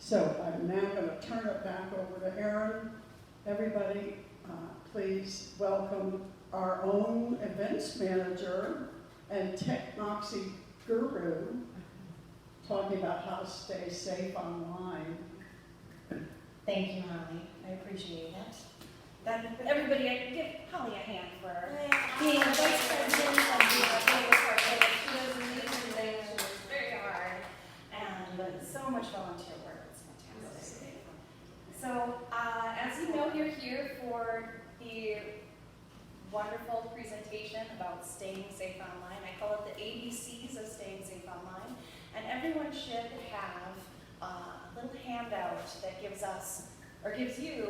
So I'm now going to turn it back over to Erin. Everybody, please welcome our own events manager and Technoxy guru talking about how to stay safe online. Thank you, Holly. I appreciate it. Everybody, I give Holly a hand for being the vice president of the Labor Corporation. She does amazing things. She works very hard, and so much volunteer work. It's fantastic. So, as you know, you're here for the wonderful presentation about staying safe online. I call it the ABCs of staying safe online. And everyone should have a little handout that gives you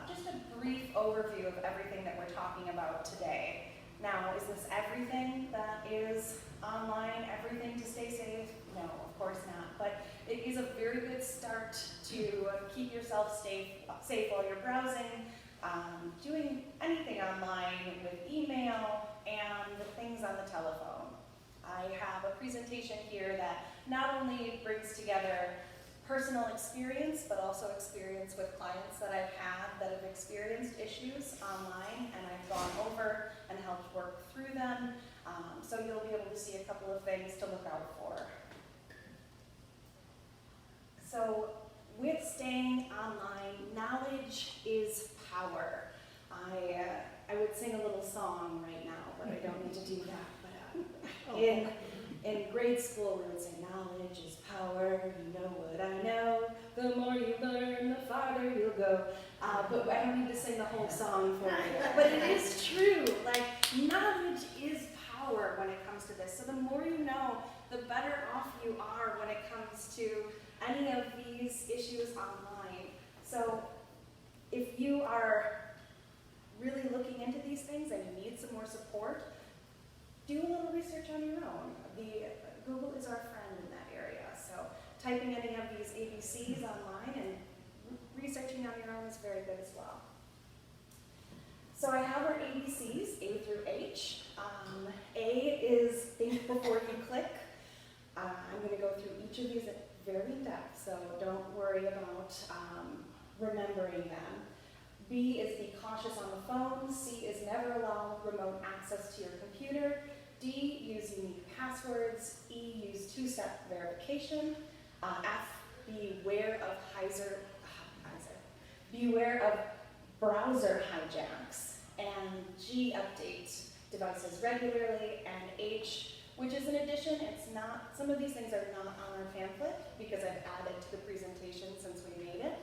just a brief overview of everything that we're talking about today. Now, is this everything that is online, everything to stay safe? No, of course not. But it is a very good start to keep yourself safe while you're browsing, doing anything online with email and things on the telephone. I have a presentation here that not only brings together personal experience, but also experience with clients that I've had that have experienced issues online, and I've gone over and helped work through them. So you'll be able to see a couple of things to look out for. So with staying online, knowledge is power. I would sing a little song right now, but I don't need to do that. But in grade school, we would say, knowledge is power, you know what I know. The more you learn, the farther you'll go. But I don't need to sing the whole song for you. But it is true, like, knowledge is power when it comes to this. So the more you know, the better off you are when it comes to any of these issues online. So if you are really looking into these things and you need some more support, do a little research on your own. Google is our friend in that area. So typing any of these ABCs online and researching on your own is very good as well. So I have our ABCs, A through H. A is think before you click. I'm going to go through each of these very in depth, so don't worry about remembering them. B is be cautious on the phone. C is never allow remote access to your computer. D, use unique passwords. E, use two-step verification. F, beware of beware of browser hijacks. And G, update devices regularly. And H, which is an addition, it's not, some of these things are not on our pamphlet because I've added to the presentation since we made it.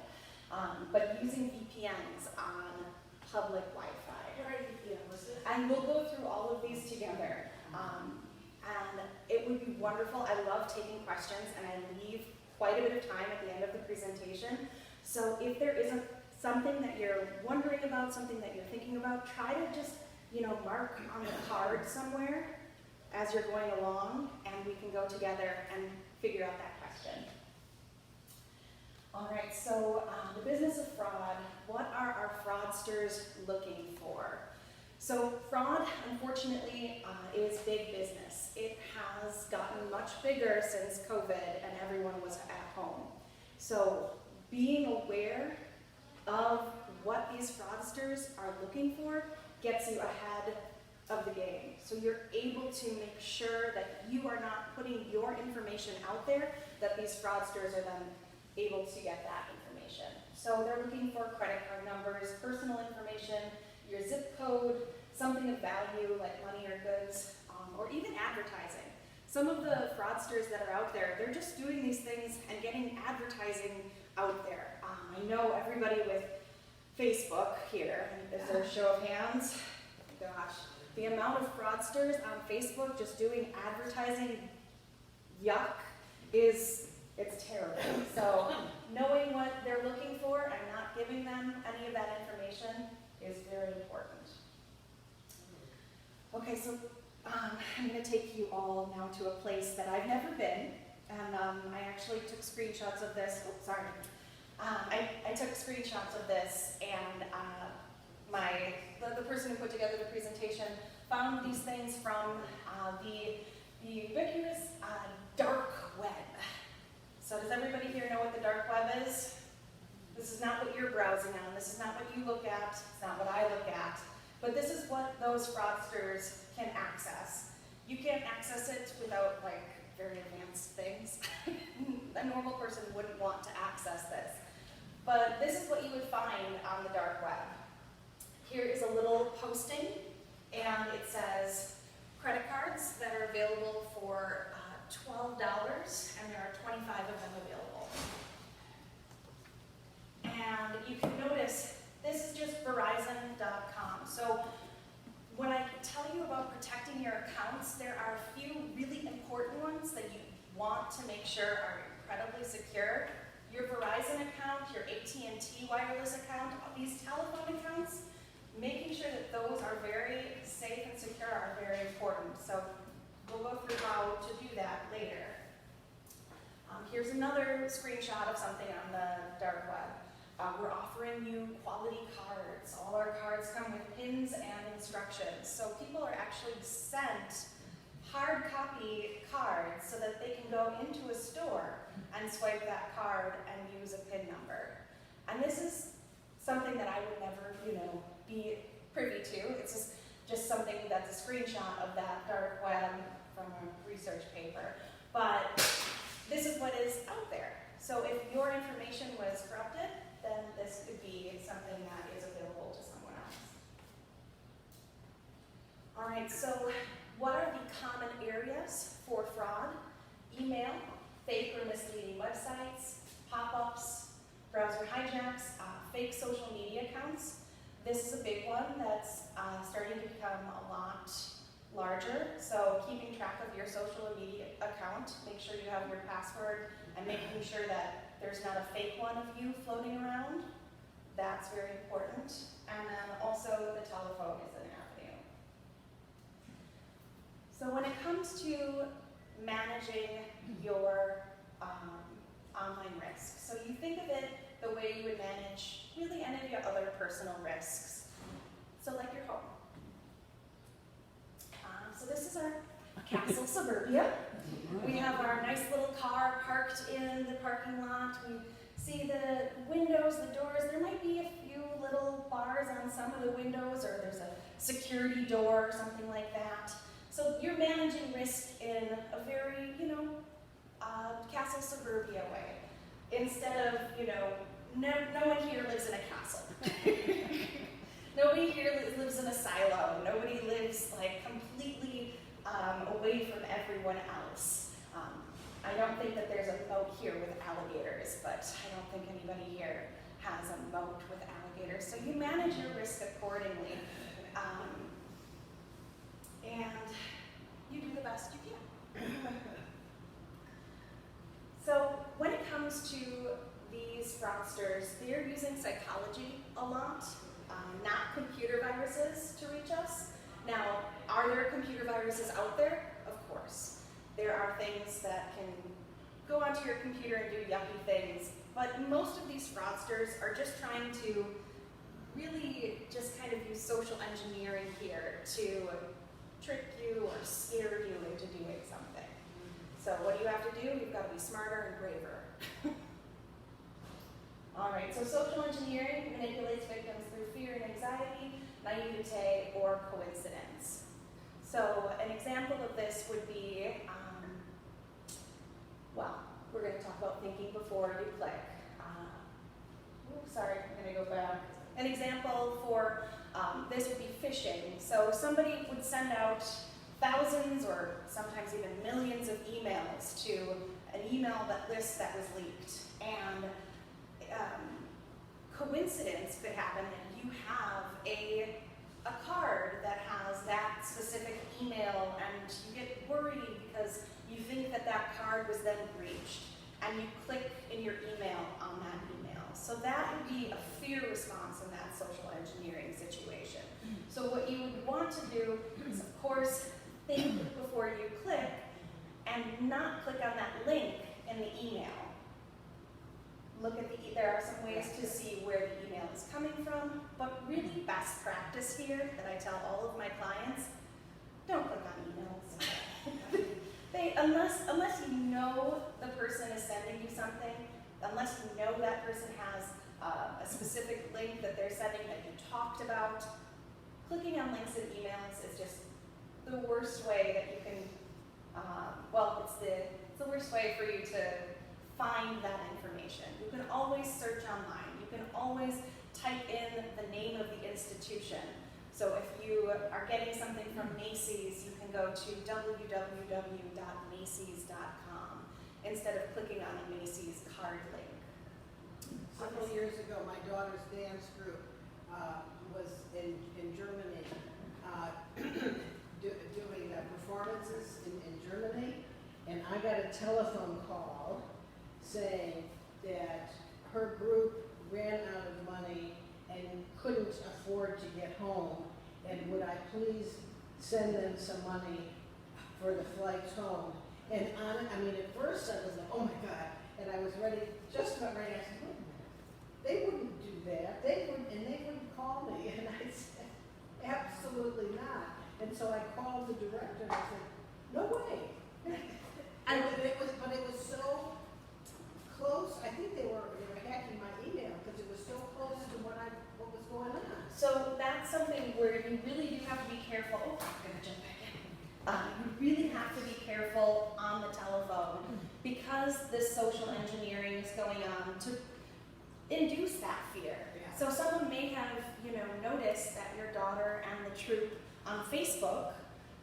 But using VPNs on public Wi-Fi. What are VPNs? And we'll go through all of these together. And it would be wonderful. I love taking questions, and I leave quite a bit of time at the end of the presentation. So if there isn't something that you're wondering about, something that you're thinking about, try to just, mark on the card somewhere as you're going along, and we can go together and figure out that question. All right, so the business of fraud, what are our fraudsters looking for? So fraud, unfortunately, is big business. It has gotten much bigger since COVID and everyone was at home. So being aware of what these fraudsters are looking for gets you ahead of the game. So you're able to make sure that you are not putting your information out there, that these fraudsters are then able to get that information. So they're looking for credit card numbers, personal information, your zip code, something of value like money or goods, or even advertising. Some of the fraudsters that are out there, they're just doing these things and getting advertising out there. I know everybody with Facebook here, is there a show of hands? Gosh, the amount of fraudsters on Facebook just doing advertising yuck it's terrible. So knowing what they're looking for and not giving them any of that information is very important. Okay, so I'm going to take you all now to a place that I've never been, and I actually took screenshots of this. Oops, sorry. I took screenshots of this, and the person who put together the presentation found these things from the ubiquitous dark web. So does everybody here know what the dark web those fraudsters can access. You can't access it without like very advanced things. A normal person wouldn't want to access this. But this is what you would find on the dark web. Here is a little posting, and it says credit cards that are available for $12, and there are 25 of them available. And you can notice this is just Verizon.com. So when I tell you about protecting your accounts, there are a few really important ones that you want to make sure are incredibly secure. Your Verizon account, your AT&T wireless account, these telephone accounts, making sure that those are very safe and secure are very important. So we'll go through how to do that later. Here's another screenshot of something on the dark web. We're offering you quality cards. All our cards come with pins and instructions. So people are actually sent hard copy cards so that they can go into a store and swipe that card and use a PIN number. And this is something that I would never, be privy to. It's just something that's a screenshot of that dark web from a research paper. But this is what is out there. So if your information was corrupted, then this could be something that is available to someone else. All right, so what are the common areas for fraud? Email, fake or misleading websites, pop-ups, browser hijacks, fake social media accounts. This is a big one that's starting to become a lot larger. So keeping track of your social media account, make sure you have your password, and making sure that there's not a fake one of you floating around. That's very important. And then also the telephone is an avenue. So when it comes to managing your online risk, so you think of it the way you would manage really any of your other personal risks. So like your home. So this is our Castle Suburbia. We have our nice little car parked in the parking lot. We see the windows, the doors. There might be a few little bars on some of the windows, or there's a security door or something like that. So you're managing risk in a very, Castle Suburbia way. Instead of, no one here lives in a castle. Nobody here lives in a silo. Nobody lives completely away from everyone else. I don't think that there's a moat here with alligators, but I don't think anybody here has a moat with alligators. So you manage your risk accordingly, and you do the best you can. So when it comes to these fraudsters, they're using psychology a lot, not computer viruses to reach us. Now, are there computer viruses out there? Of course. There are things that can go onto your computer and do yucky things, but most of these fraudsters are just trying to really just kind of use social engineering here to trick you or scare you into doing something. So what do you have to do? You've got to be smarter and braver. All right, so social engineering manipulates victims through fear and anxiety, naivete, or coincidence. So an example of this would be, we're going to talk about thinking before you click. Sorry, I'm going to go back. An example for this would be phishing. So somebody would send out thousands or sometimes even millions of emails to an email list that was leaked. And coincidence could happen and you have a card that has that specific email, and you get worried because you think that card was then breached, and you click in your email on that email. So that would be a fear response in that social engineering situation. So what you would want to do is, of course, think before you click and not click on that link in the email. Look at there are some ways to see where the email is coming from, but really best practice here that I tell all of my clients, don't click on emails. Unless you know the person is sending you something, unless you know that person has a specific link that they're sending that you talked about, clicking on links in emails is just the worst way that you can, well, it's the worst way for you to find that information. You can always search online. You can always type in the name of the institution. So if you are getting something from Macy's, you can go to www.macy's.com instead of clicking on a Macy's card link. Several years ago, my daughter's dance group was in Germany doing performances in Germany, and I got a telephone call saying that her group ran out of money and couldn't afford to get home, and would I please send them some money for the flights home. And I mean, at first I was like, oh my God, and I was ready, just about ready. I said, wait a minute, they wouldn't do that. They wouldn't call me. And I said, absolutely not. And so I called the director and I said, no way. But it was so close. I think they were hacking my email because it was so close to what was going on. So that's something where you really do have to be careful. Oh, I'm gonna jump back in. You really have to be careful on the telephone because this social engineering is going on to induce that fear. Yeah. So someone may have, noticed that your daughter and the troop on Facebook,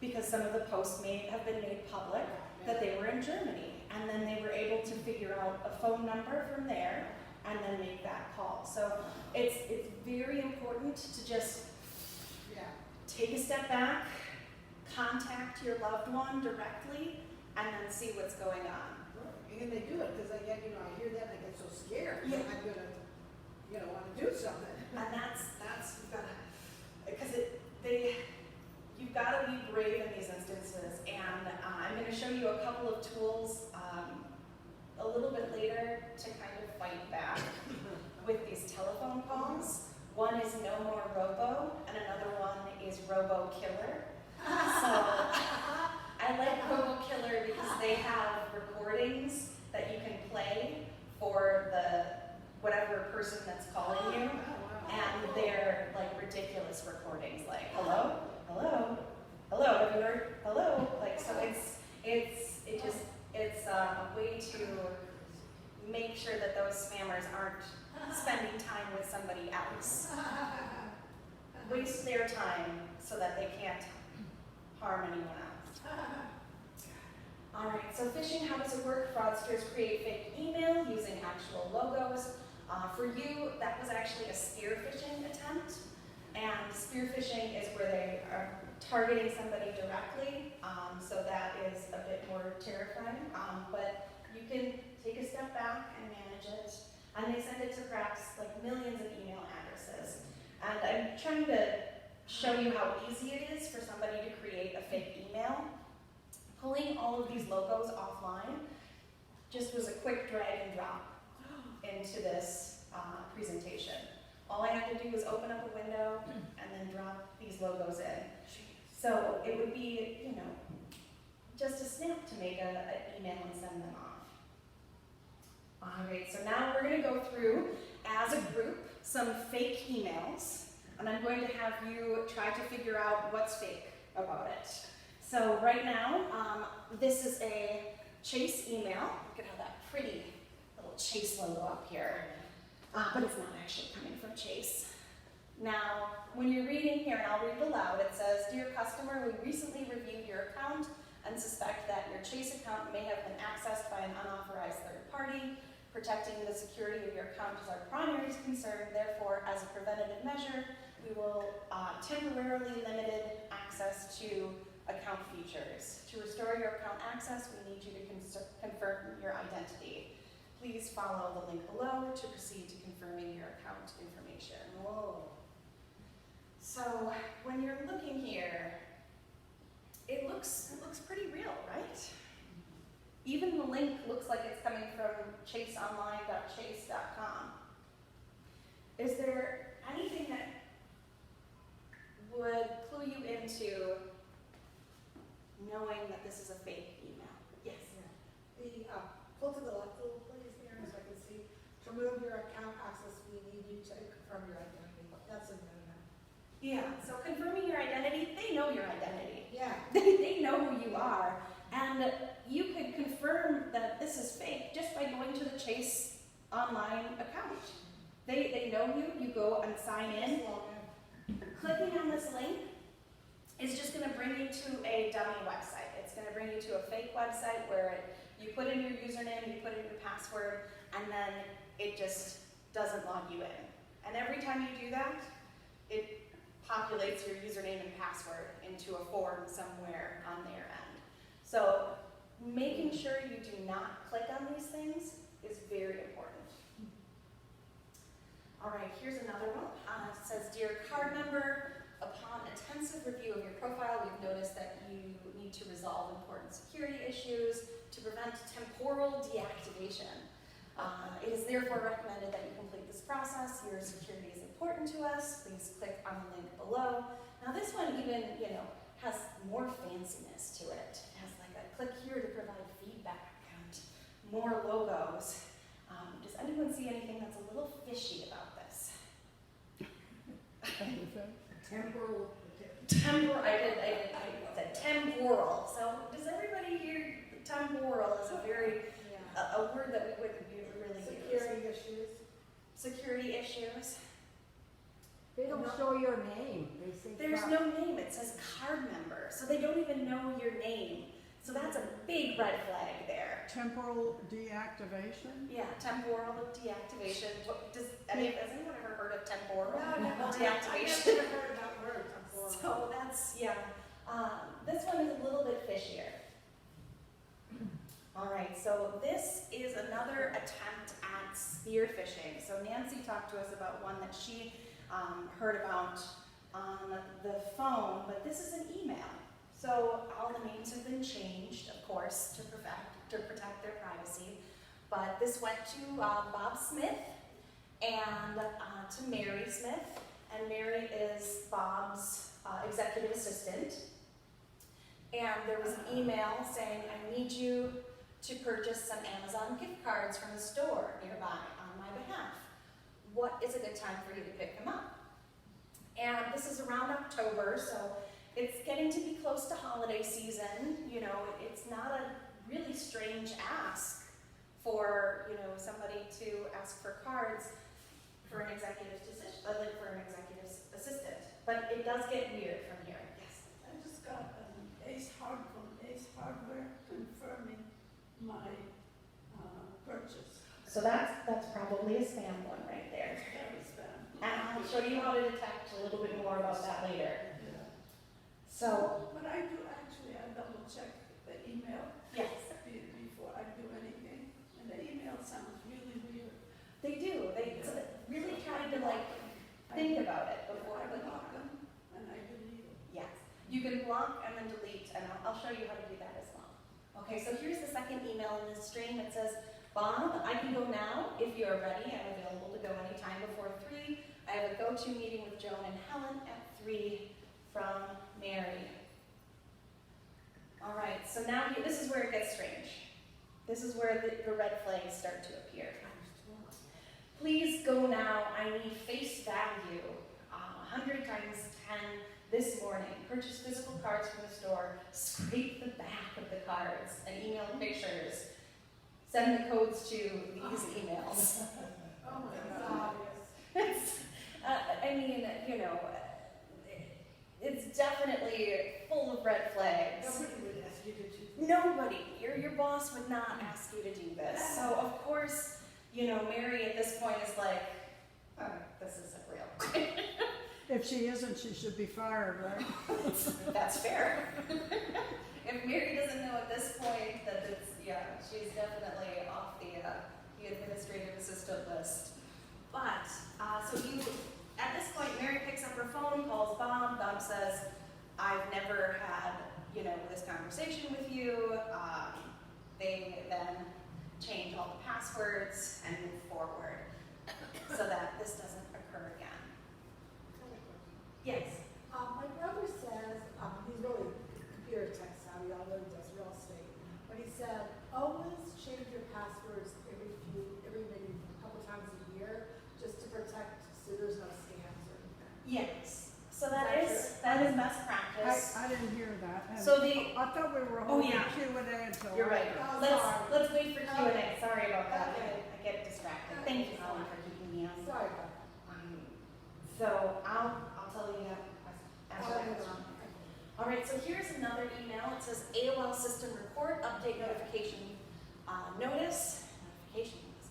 because some of the posts may have been made public, that they were in Germany, and then they were able to figure out a phone number from there and then make that call. So it's very important to just take a step back, contact your loved one directly, and then see what's going on. And they do it because I hear that and I get so scared. Yeah. I'm gonna, want to do something. And that's because you've got to be brave in these instances. And I'm going to show you a couple of tools a little bit later to kind of fight back with these telephone calls. One is No More Robo, and another one is Robo Killer. So I like Robo Killer because they have recordings that you can play for whatever person that's calling you, and they're like ridiculous recordings, like hello, hello, hello, have you heard, hello, like so it's a way to make sure that those spammers aren't spending time with somebody else, waste their time so that they can't harm anyone else. All right, so phishing, how does it work? Fraudsters create fake email using actual logos. For you, that was actually a spear phishing attempt. And spear phishing is where they are targeting somebody directly. So that is a bit more terrifying. But you can take a step back and manage it. And they send it to perhaps like millions of email addresses. And I'm trying to show you how easy it is for somebody to create a fake email. Pulling all of these logos offline just was a quick drag and drop into this presentation. All I had to do was open up a window and then drop these logos in. So it would be, just a snap to make an email and send them off. All right, so now we're going to go through, as a group, some fake emails, and I'm going to have you try to figure out what's fake about it. So right now, this is a Chase email. Look at how that pretty little Chase logo up here. But it's not actually coming from Chase. Now, when you're reading here, and I'll read it aloud, it says, "Dear customer, we recently reviewed your account and suspect that your Chase account may have been accessed by an unauthorized third party. Protecting the security of your account is our primary concern. Therefore, as a preventative measure, we will temporarily limit access to account features. To restore your account access, we need you to confirm your identity. Please follow the link below to proceed to confirming your account information." Whoa. So when you're looking here, it looks pretty real, right? Even the link looks like it's coming from chaseonline.chase.com. Is there anything that would clue you into knowing that this is a fake email? Yes. Pull to the left a little, please, Erin, so I can see. To remove your account access, we need you to confirm your identity. That's a no-no. Yeah, so confirming your identity, they know your identity. Yeah. They know who you are. And you could confirm that this is fake just by going to the Chase online account. They know you, you go and sign in. Clicking on this link is just going to bring you to a dummy website. It's going to bring you to a fake website where you put in your username, you put in your password, and then it just doesn't log you in. And every time you do that, it populates your username and password into a form somewhere on their end. So making sure you do not click on these things is very important. All right, here's another one. It says, "Dear card member, upon intensive review of your profile, we've noticed that you need to resolve important security issues to prevent temporal deactivation. It is therefore recommended that you complete this process. Your security is important to us. Please click on the link below." Now this one even, has more fanciness to it. It has like a click here to provide feedback and more logos. Does anyone see anything that's a little fishy about this? Temporal. I said temporal. So does everybody hear temporal is a very, a word that we wouldn't really use. Security issues. Security issues. They don't show your name. They say There's card. no name, it says card member. So they don't even know your name. So that's a big red flag there. Temporal deactivation? Yeah, temporal deactivation. Has anyone ever heard of temporal No, deactivation? I've never heard that word before. So that's, this one is a little bit fishier. All right, so this is another attempt at spear phishing. So Nancy talked to us about one that she heard about on the phone, but this is an email. So all the names have been changed, of course, to protect their privacy. But this went to Bob Smith and to Mary Smith, and Mary is Bob's executive assistant. And there was an email saying, "I need you to purchase some Amazon gift cards from the store nearby on my behalf. What is a good time for you to pick them up?" And this is around October, so it's getting to be close to holiday season. It's not a really strange ask for, somebody to ask for cards for an executive decision, for an executive assistant. But it does get weird from here. Yes. I just got Ace Hardware confirming my purchase. So that's probably a spam one right there. Very spam. And I'll show you how to detect a little bit more about that later. Yeah. So, But I double check the email yes, before I do anything, and the email sounds really weird. they do. They really try to think about it before I clicking block on it. them and I delete them. Yes, you can block and then delete, and I'll show you how to do that as well. Okay, so here's the second email in this string that says, "Bob, I can go now if you are ready. I'm available to go anytime before 3. I have a go-to meeting with Joan and Helen at 3 from Mary." All right, so now this is where it gets strange. This is where the red flags start to appear. "Please go now. I need face value. 100 times 10 this morning. Purchase physical cards from the store. Scrape the back of the cards and email pictures. Send the codes to these emails." Oh my God. It's, it's definitely full of red flags. Nobody would ask you to choose. Nobody, your boss would not ask you to do this. So of course, Mary at this point is like, "Oh, this isn't real." If she isn't, she should be fired, right? That's fair. If Mary doesn't know at this point that she's definitely off the administrative assistant list. But, at this point, Mary picks up her phone, calls Bob. Bob says, "I've never had, this conversation with you." They then change all the passwords and move forward so that this doesn't occur again. Yes. My brother says, he's really computer tech savvy, although he does real estate. But he said, always change your passwords maybe a couple times a year, just to protect so there's no scams or anything. Yes. So Oh, sorry. let's wait for Q&A. Sorry about that. Okay. I get distracted. Thank you, Holly, for keeping me on. Sorry about that. So I'll tell you that after that goes on. Okay. All right, so here's another email. It says AOL system report, update notification notice. Notification notice.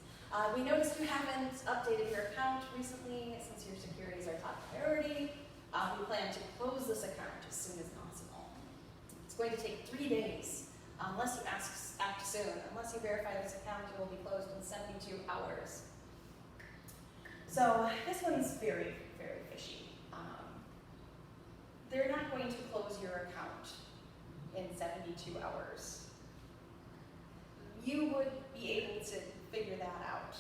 We noticed you haven't updated your account recently since your security is our top priority. We plan to close this account as soon as possible. It's going to take 3 days unless you act soon. Unless you verify this account, it will be closed in 72 hours. So this one's very, very fishy. They're not going to close your account in 72 hours. You would be able to figure that out.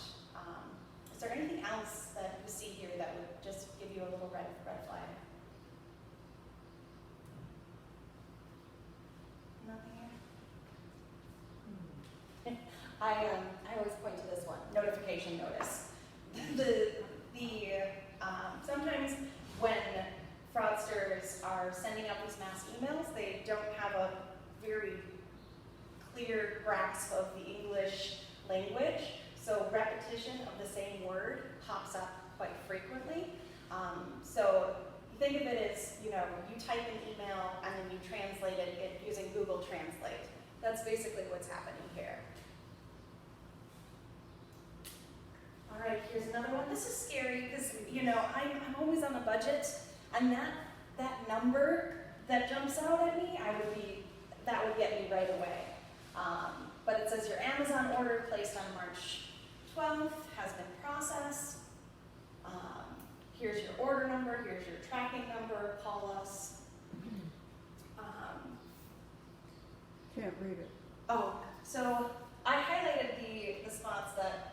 Is there anything else that you see here that would just give you a little red flag? Nothing here? I always point to this one, notification notice. Sometimes when fraudsters are sending out these mass emails, they don't have a very clear grasp of the English language, so repetition of the same word pops up quite frequently. So think of it as, you type an email and then you translate it using Google Translate. That's basically what's happening here. All right, here's another one. This is scary because, I'm always on a budget, and that number that jumps out at me, that would get me right away. But it says your Amazon order placed on March 12th has been processed. Here's your order number, here's your tracking number, call us. Can't read it. Oh, so I highlighted the spots that,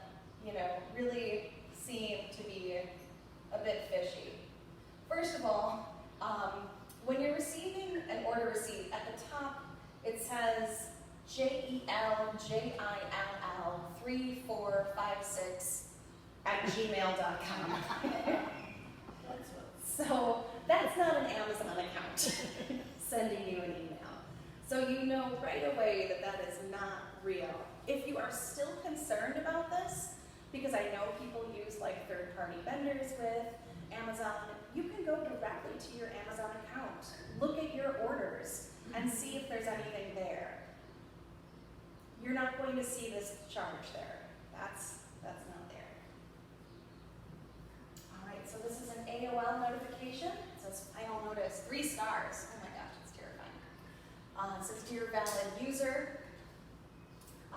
really seem to be a bit fishy. First of all, when you're receiving an order receipt, at the top it says JELJILL3456@gmail.com. So that's not an Amazon account sending you an email. So you know right away that is not real. If you are still concerned about this, because I know people use third-party vendors with Amazon, you can go directly to your Amazon account, look at your orders, and see if there's anything there. You're not going to see this charge there. That's not there. All right, so this is an AOL notification. It says final notice, 3 stars. Oh my gosh, it's terrifying. It says dear valid user,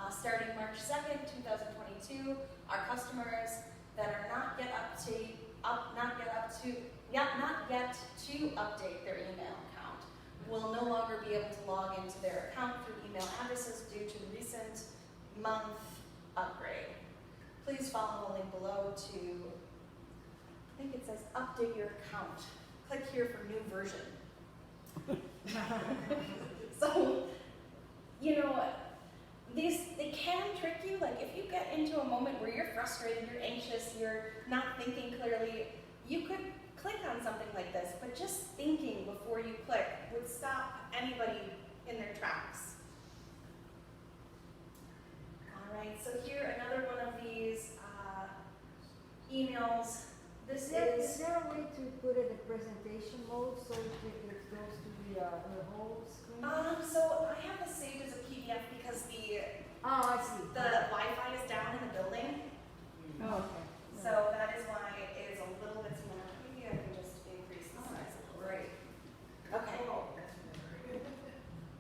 starting March 2nd, 2022, our customers that are not yet to update their email account will no longer be able to log into their account through email addresses due to the recent month upgrade. Please follow the link below to, I think it says update your account. Click here for new version. So, they can trick you. If you get into a moment where you're frustrated, you're anxious, you're not thinking clearly, you could click on something like this, but just thinking before you click would stop anybody in their tracks. All right, so here, another one of these emails. This Is is, there a way to put it in presentation mode so it goes to the whole screen? so I have this saved as a PDF because Oh, I see. the Wi-Fi is down in the building. Oh, Okay. So that is why it is a little bit smaller. Maybe I can just increase the size. Great. Okay. All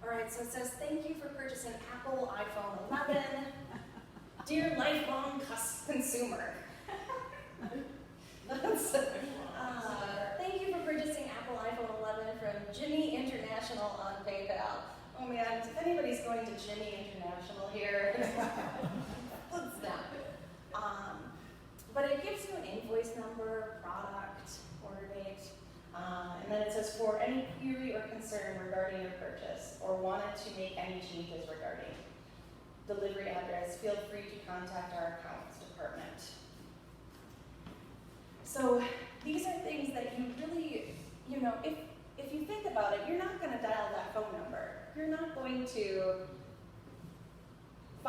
right, so it says, thank you for purchasing Apple iPhone 11. Dear lifelong consumer. Thank you for purchasing Apple iPhone 11 from Jimmy International on PayPal. Oh man, if anybody's going to Jimmy International here, let's not. But it gives you an invoice number, product, order date, and then it says for any query or concern regarding your purchase or wanted to make any changes regarding delivery address, feel free to contact our accounts department. So these are things that you really, if you think about it, you're not going to dial that phone number. You're not going to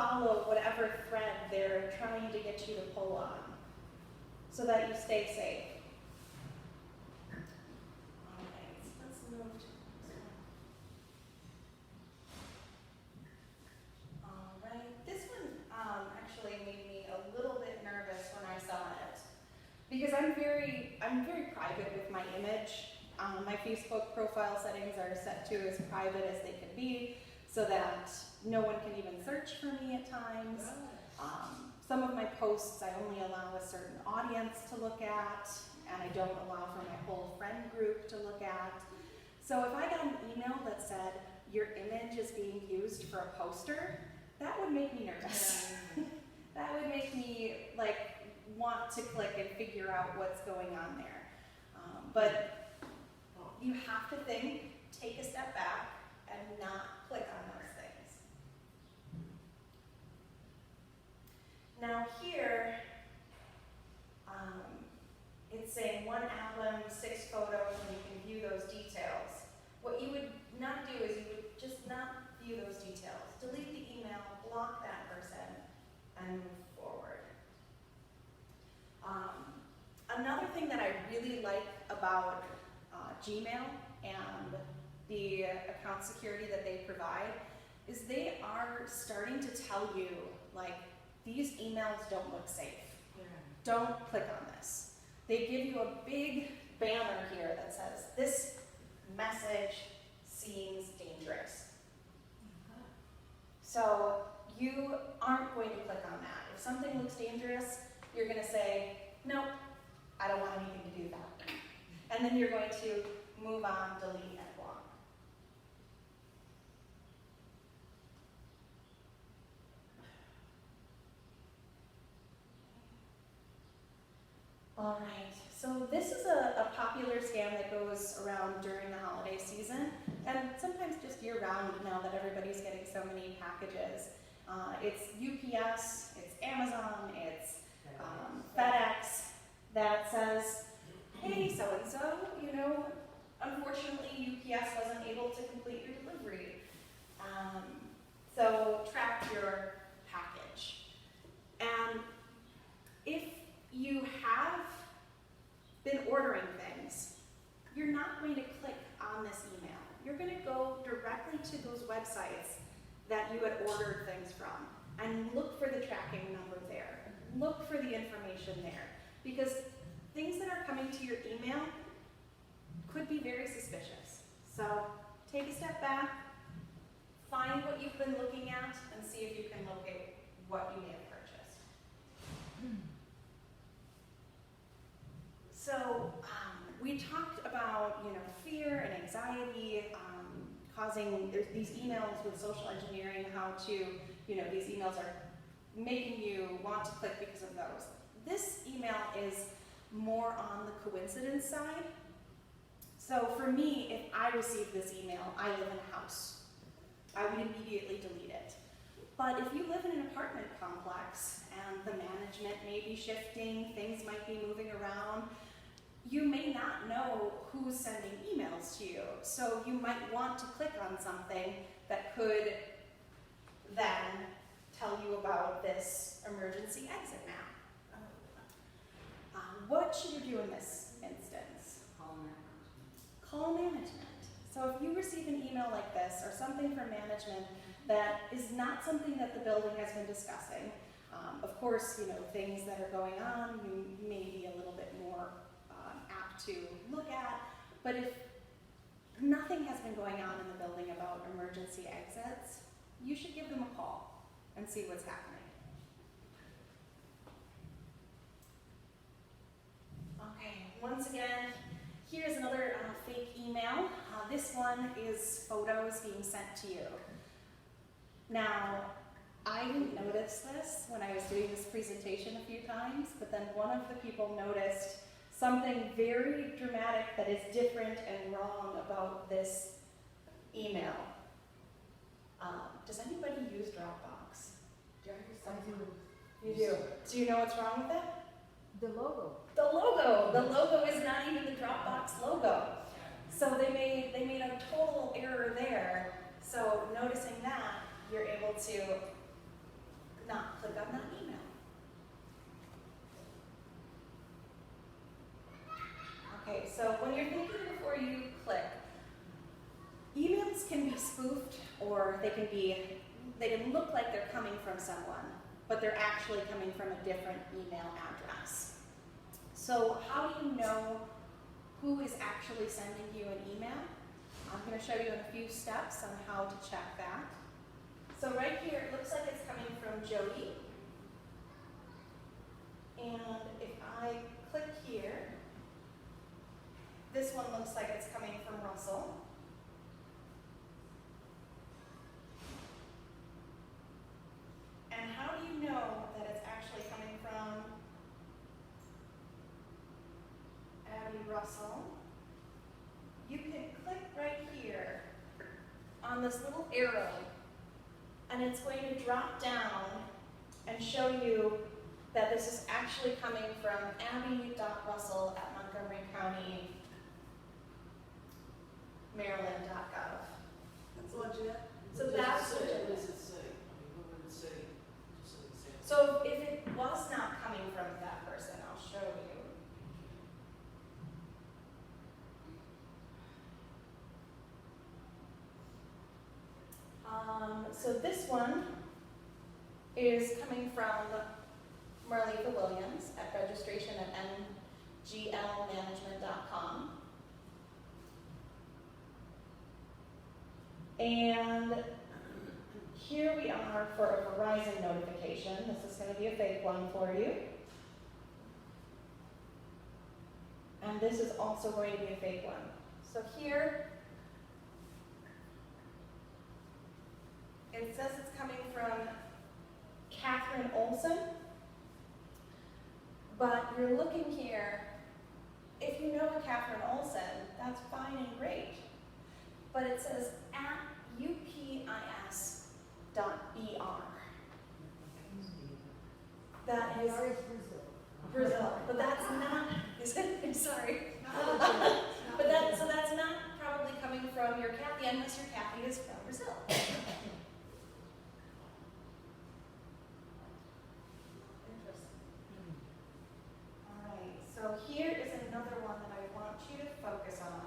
follow whatever thread they're trying to get you to pull on so that you stay safe. All right, so let's move to this one. All right, this one actually made me a little bit nervous when I saw it because I'm very private with my image. My Facebook profile settings are set to as private as they can be so that no one can even search for me at times. Some of my posts I only allow a certain audience to look at, and I don't allow for my whole friend group to look at. So if I got an email that said, your image is being used for a poster, that would make me nervous. That would make me want to click and figure out what's going on there. But you have to think, take a step back, and not click on those things. Now here, it's saying 1 album, 6 photos, and you can view those details. What you would not do is you would just not view those details. Delete the email, block that person, and move forward. Another thing that I really like about Gmail and the account security that they provide is they are starting to tell you, these emails don't look safe. Yeah. Don't click on this. They give you a big banner here that says, this message seems dangerous. So you aren't going to click on that. If something looks dangerous, you're going to say, nope, I don't want anything to do with that. And then you're going to move on, delete, and block. All right, so this is a popular scam that goes around during the holiday season, and sometimes just year-round now that everybody's getting so many packages. It's UPS, it's Amazon, it's FedEx that says, hey, so-and-so, unfortunately UPS wasn't able to complete your delivery. So track your package. And if you have been ordering things, you're not going to click on this email. You're going to go directly to those websites that you had ordered things from and look for the tracking number there. Look for the information there. Because things that are coming to your email could be very suspicious. So take a step back, find what you've been looking at, and see if you can locate what you may have purchased. So we talked about fear and anxiety causing these emails with social engineering, how to, these emails are making you want to click because of those. This email is more on the coincidence side. So for me, if I received this email, I live in a house. I would immediately delete it. But if you live in an apartment complex and the management may be shifting, things might be moving around, you may not know who's sending emails to you. So you might want to click on something that could then tell you about this emergency exit map. What should you do in this instance? Call management. So if you receive an email like this or something from management that is not something that the building has been discussing, of course, things that are going on, you may be a little bit more apt to look at, but if nothing has been going on in the building about emergency exits, you should give them a call and see what's happening. Okay, once again, here's another fake email. This one is photos being sent to you. Now, I didn't notice this when I was doing this presentation a few times, but then one of the people noticed something very dramatic that is different and wrong about this email. Does anybody use Dropbox? You do. Do you know what's wrong with it? The logo. The logo. The logo is not even the Dropbox logo. So they made a total error there. So noticing that, you're able to so when you're thinking before you click, emails can be spoofed or they can look like they're coming from someone, but they're actually coming from a different email address. So how do you know who is actually sending you an email? I'm going to show you in a few steps on how to check that. So right here, it looks like it's coming from Jody. And if I click here, this one looks like it's coming from Russell. And how do you know that it's actually coming from Abby Russell? You can click right here on this little arrow, and it's going to drop down and show you that this is actually coming from abby.russell at Montgomery County, Maryland.gov. That's legit. So that's What legit. does it say? I mean, what would it say? Just an example. So if it was not coming from that person, I'll show you. So this one is coming from Marletha Williams at registration at mglmanagement.com. And here we are for a Verizon notification. This is going to be a fake one for you. And this is also going to be a fake one. So here, it says it's coming from Catherine Olson. But you're looking here, if you know a Catherine Olson, that's fine and great. But it says at upis.br. That is Where is Brazil? Brazil, but that's not, is it? I'm sorry. But so that's not probably coming from your Kathy, unless your Kathy is from Brazil. Interesting. All right, so here is another one that I want you to focus on,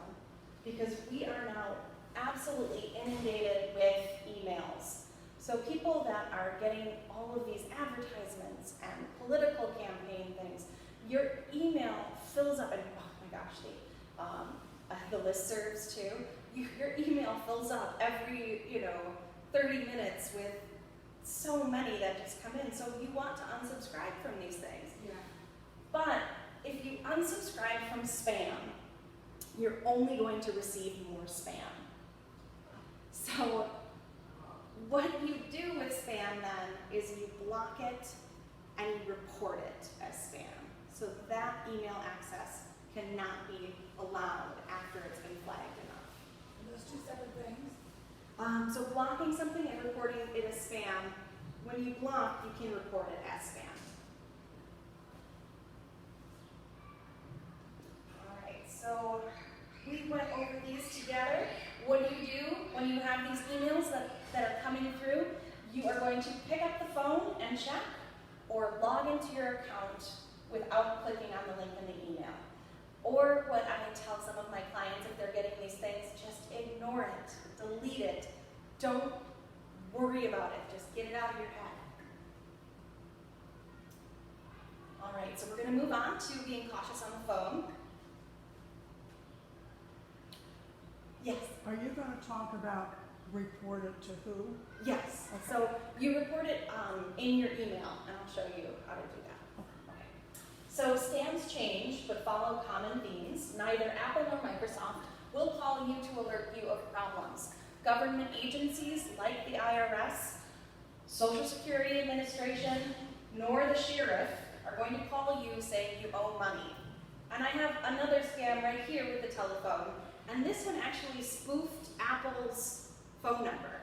because we are now absolutely inundated with emails. So people that are getting all of these advertisements and political campaign things, your email fills up, and oh my gosh, the listservs too. Your email fills up every 30 minutes with so many that just come in. So you want to unsubscribe from these things. Yeah. But if you unsubscribe from spam, you're only going to receive more spam. So what you do with spam then is you block it and you report it as spam. So that email access cannot be allowed after it's been flagged enough. And those two separate things. So blocking something and reporting it as spam, when you block, you can report it as spam. All right, so we went over these together. What do you do when you have these emails that are coming through? You are going to pick up the phone and check, or log into your account without clicking on the link in the email. Or what I tell some of my clients, if they're getting these things, just ignore it, delete it. Don't worry about it, just get it out of your head. All right, so we're going to move on to being cautious on the phone. Yes. Are you going to talk about report it to who? Yes. Okay. So you report it in your email, and I'll show you how to do that. Okay. So scams change, but follow common themes. Neither Apple nor Microsoft will call you to alert you of problems. Government agencies like the IRS, Social Security Administration, nor the sheriff are going to call you saying you owe money. And I have another scam right here with the telephone. And this one actually spoofed Apple's phone number.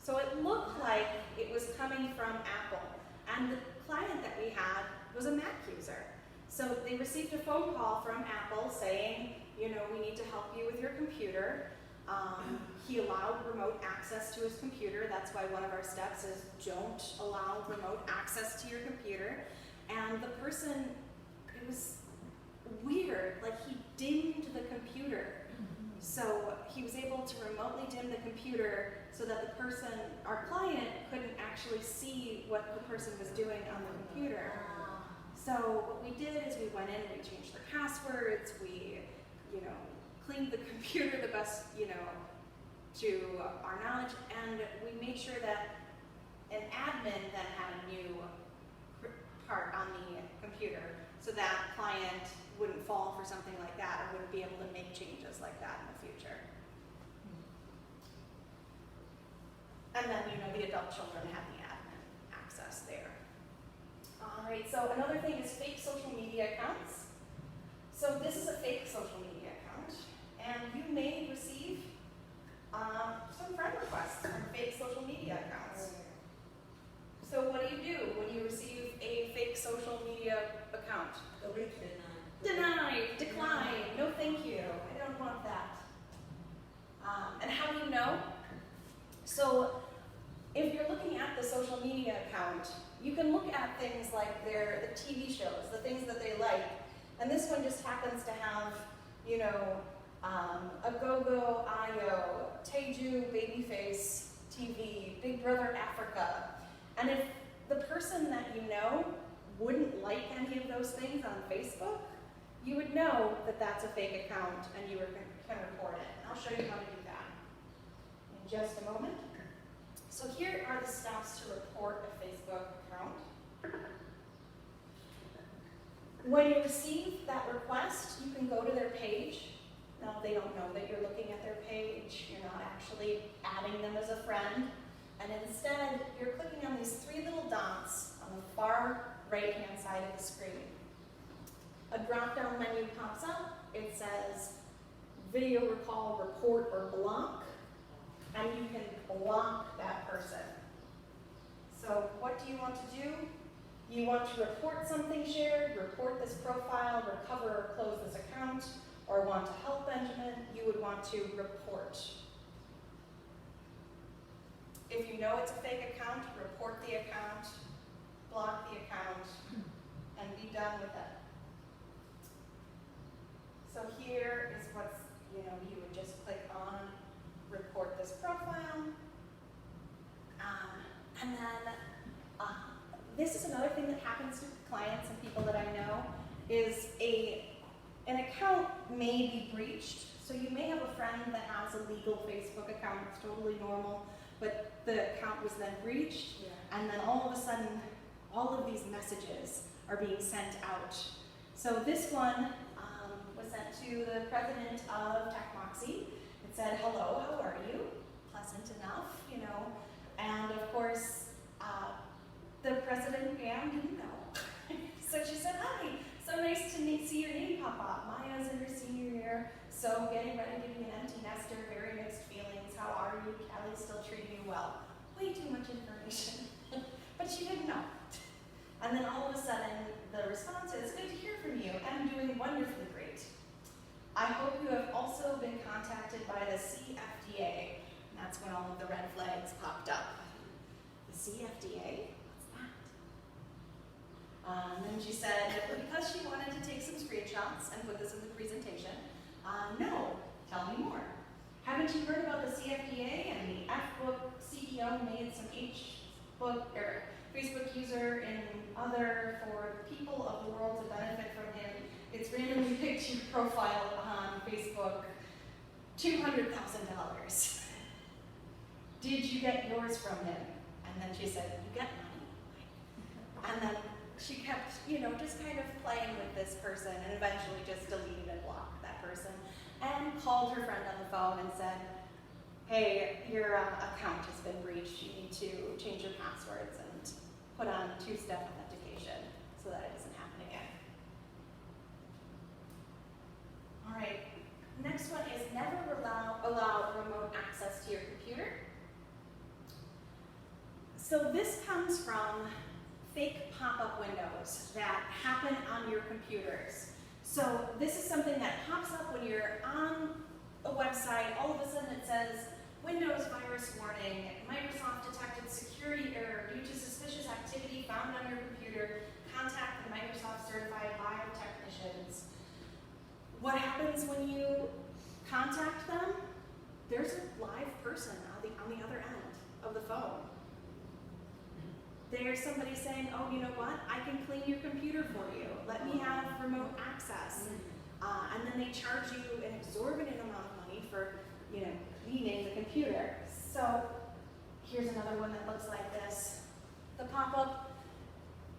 So it looked like it was coming from Apple. And the client that we had was a Mac user. So they received a phone call from Apple saying, we need to help you with your computer. He allowed remote access to his computer. That's why one of our steps is don't allow remote access to your computer. And the person, it was weird, like he dimmed the computer. So he was able to remotely dim the computer so that the person, our client, couldn't actually see what the person was doing on the computer. So what we did is we went in and we changed their passwords, we, cleaned the computer the best, to our knowledge, and we made sure that an admin then had a new part on the computer so that client wouldn't fall for something like that or wouldn't be able to make changes like that in the future. And then, the adult children have the admin access there. All right, so another thing is fake social media accounts. So this is a fake social media account, and you may receive some friend requests from fake social media accounts. So what do you do when you receive a fake social media account? Deny, decline, no thank you, I don't want that. And how do you know? So if you're looking at the social media account, you can look at things like the TV shows, the things that they like. And this one just happens to have, a Go-Go, IO, Teju, Babyface TV, Big Brother Africa. And if the person that you know wouldn't like any of those things on Facebook, you would know that that's a fake account and you can report it. And I'll show you how to do that in just a moment. So here are the steps to report a Facebook account. When you receive that request, you can go to their page. Now they don't know that you're looking at their page. You're not actually adding them as a friend. And instead, you're clicking on these three little dots on the far right-hand side of the screen. A drop-down menu pops up. It says video recall, report, or block. And you can block that person. So what do you want to do? You want to report something shared, report this profile, recover or close this account, or want to help Benjamin, you would want to report. If you know it's a fake account, report the account, block the account, and be done with it. So here is what's, you would just click on report this profile. And then this is another thing that happens to clients and people that I know is an account may be breached. So you may have a friend that has a legal Facebook account, it's totally normal, but the account was then breached, and then all of a sudden, all of these messages are being sent out. So this one was sent to the president of TechMoxie. It said, hello, how are you? Pleasant enough, And of course, the president, Pam, didn't know. So she said, hi, so nice to see your name pop up. Maya's in her senior year, so getting ready to be an empty nester, very mixed feelings. How are you? Callie's still treating you well. Way too much information. But she didn't know. And then all of a sudden, the response is, good to hear from you. I'm doing wonderfully great. I hope you have also been contacted by the CFDA. And that's when all of the red flags popped up. The CFDA? What's that? And then she said, because she wanted to take some screenshots and put this in the presentation, no, tell me more. Haven't you heard about the CFDA and the F-book CEO made some Facebook user and other for the people of the world to benefit from him? It's randomly picked your profile on Facebook, $200,000. Did you get yours from him? And then she said, you get money. And then she kept, just kind of playing with this person and eventually just deleted and blocked that person and called her friend on the phone and said, hey, your account has been breached. You need to change your passwords and put on two-step authentication so that it doesn't happen again. All right, next one is never allow remote access to your computer. So this comes from fake pop-up windows that happen on your computers. So this is something that pops up when you're on a website. All of a sudden it says, Windows virus warning, Microsoft detected security error due to suspicious activity found on your computer. Contact the Microsoft certified biotechnicians. contact them, there's a live person on the other end of the phone. There's somebody saying, oh, you know what? I can clean your computer for you. Let me have remote access. And then they charge you an exorbitant amount of money for, cleaning the computer. So here's another one that looks like this. The pop-up,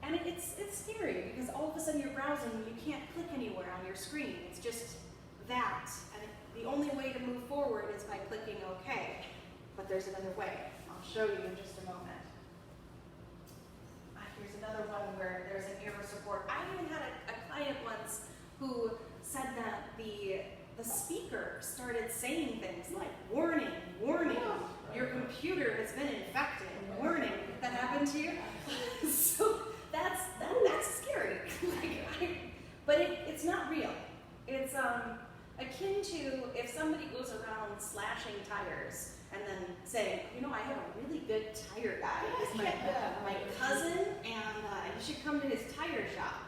and it's scary because all of a sudden you're browsing and you can't click anywhere on your screen. It's just that. And the only way to move forward is by clicking OK. But there's another way. I'll show you in just a moment. Here's another one where there's an error support. I even had a client once who said that the speaker started saying things like, warning, warning, your computer has been infected, warning. That happened to you? So that's scary. But it's not real. It's akin to if somebody goes around slashing tires and then saying, I have a really good tire guy. He's my cousin, and you should come to his tire shop.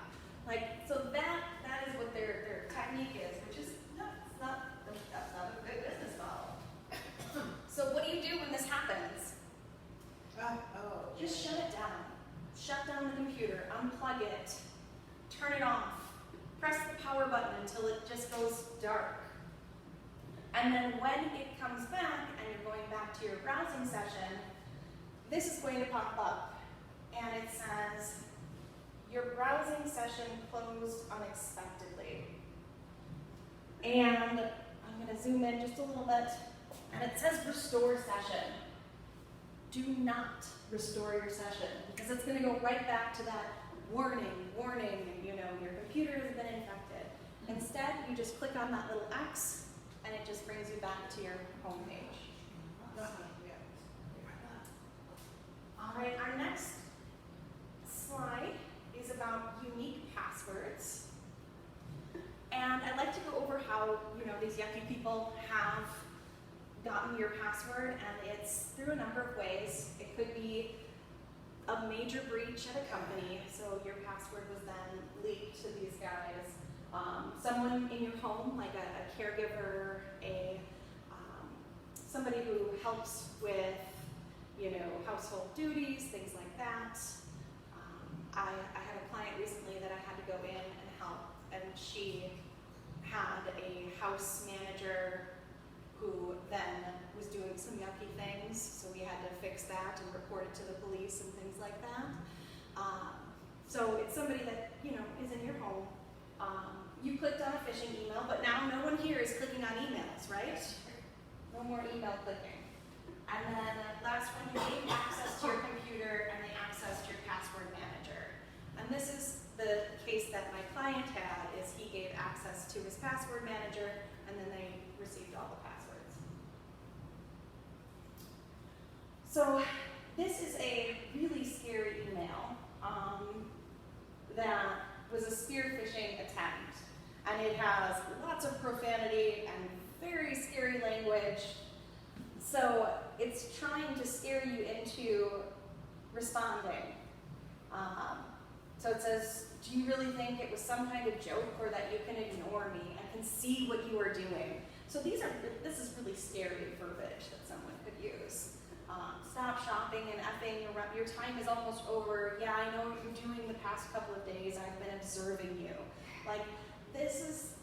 So that is what their technique is, which is that's not a good business model. So what do you do when this happens? Just shut it down. Shut down the computer, unplug it, turn it off, press the power button until it just goes dark. And then when it comes back and you're going back to your browsing session, this is going to pop up and it says, your browsing session closed unexpectedly. And I'm going to zoom in just a little bit, and it says restore session. Do not restore your session because it's going to go right back to that warning, your computer has been infected. Instead, you just click on that little X and it just brings you back to your home page. All right, our next slide is about unique passwords. And I'd like to go over how, these yucky people have gotten your password, and it's through a number of ways. It could be a major breach at a company, so your password was then leaked to these guys. Someone in your home, like a caregiver, somebody who helps with, household duties, things like that. I had a client recently that I had to go in and help, and she had a house manager who then was doing some yucky things, so we had to fix that and report it to the police and things like that. So it's somebody that, is in your home. You clicked on a phishing email, but now no one here is clicking on emails, right? No more email clicking. And then last one, you gave access to your computer and they accessed your password manager. And this is the case that my client had, is he gave access to his password manager and then they received all the passwords. So this is a really scary email that was a spear phishing attempt. And it has lots of profanity and very scary language. So it's trying to scare you into responding. So it says, do you really think it was some kind of joke, or that you can ignore me? I can see what you are doing. So this is really scary verbiage that someone could use. Stop shopping and effing, your time is almost over. Yeah, I know what you're doing the past couple of days. I've been observing you. This is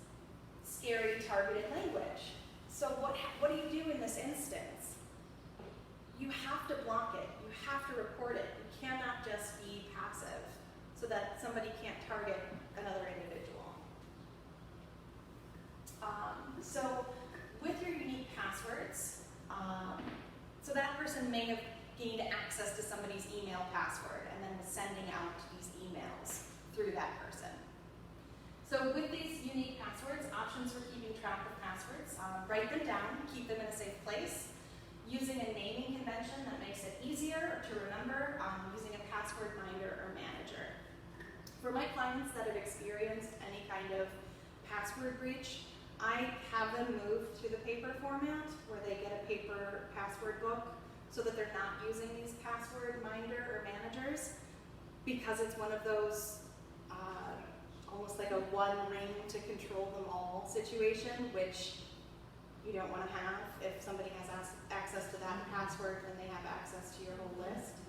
scary targeted language. So what do you do in this instance? You have to block it. You have to report it. You cannot just be passive so that somebody can't target another individual. So with your unique passwords, so that person may have gained access to somebody's email password and then was sending out these emails through that person. So with these unique passwords, options for keeping track of passwords, write them down, keep them in a safe place, using a naming convention that makes it easier to remember, using a password minder or manager. For my clients that have experienced any kind of password breach, I have them move to the paper format where they get a paper password book so that they're not using these password minder or managers, because it's one of those almost like a one ring to control them all situation, which you don't want to have. If somebody has access to that password, then they have access to your whole list.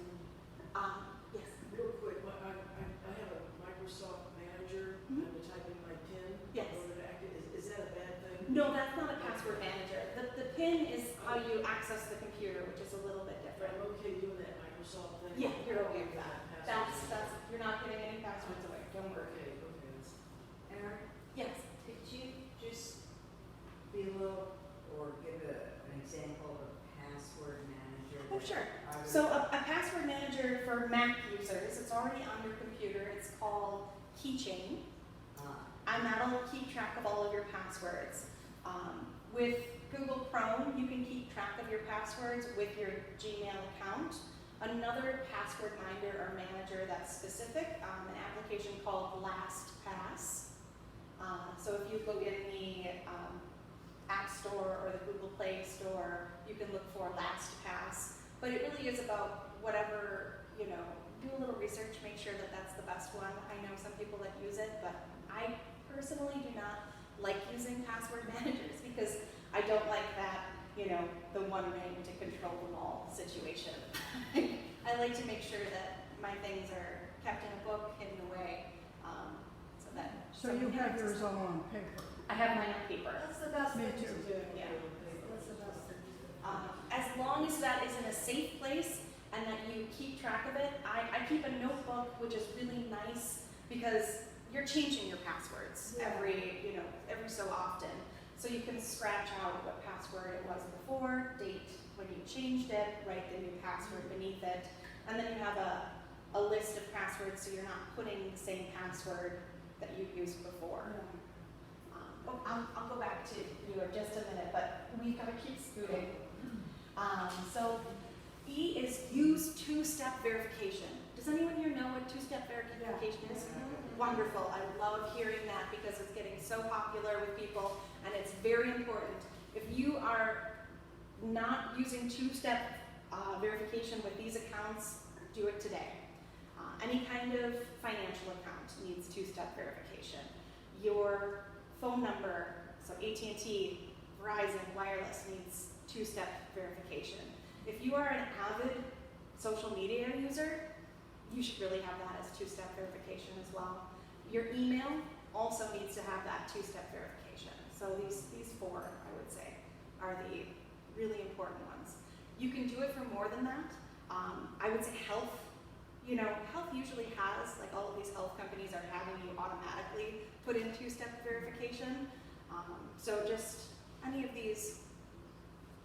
Yes. Real quick, I have a Microsoft Manager, Mhm. I have to type in my PIN. Yes. In order to activate, is that a bad thing? No, that's not a password manager. The PIN is how you access the computer, which is a little bit But different. I'm okay doing that Microsoft thing? Yeah, you're okay with that. Password. You're not giving any passwords away. Don't worry. Okay, that's. Erin, Yes. could you just be a little, or give an example of a password manager? Oh, that sure. I would- So a password manager for Mac users, it's already on your computer. It's called Keychain. And that'll keep track of all of your passwords. With Google Chrome, you can keep track of your passwords with your Gmail account. Another password minder or manager that's specific, an application called LastPass. So if you look in the App Store or the Google Play Store, you can look for LastPass. But it really is about whatever, do a little research, make sure that that's the best one. I know some people that use it, but I personally do not like using password managers because I don't like that, the one ring to control them all situation. I like to make sure that my things are kept in a book, hidden away, so that. So you have yours all on paper? I have mine on paper. That's the best Me thing to too. do. Yeah. That's the best thing to do. As long as that is in a safe place and that you keep track of it, I keep a notebook, which is really nice because you're changing your passwords Yeah. every so often. So you can scratch out what password it was before, date when you changed it, write the new password beneath it, and then you have a list of passwords so you're not putting the same password that you used before. I'll go back to you in just a minute, but we've got to keep scooting. So E is use two-step verification. Does anyone here know what two-step verification is? Wonderful. I love hearing that because it's getting so popular with people and it's very important. If you are not using two-step verification with these accounts, do it today. Any kind of financial account needs two-step verification. Your phone number, so AT&T, Verizon, wireless needs two-step verification. If you are an avid social media user, you should really have that as two-step verification as well. Your email also needs to have that two-step verification. So these four, I would say, are the really important ones. You can do it for more than that. I would say health. Health usually has, like all of these health companies are having you automatically put in two-step verification. So just any of these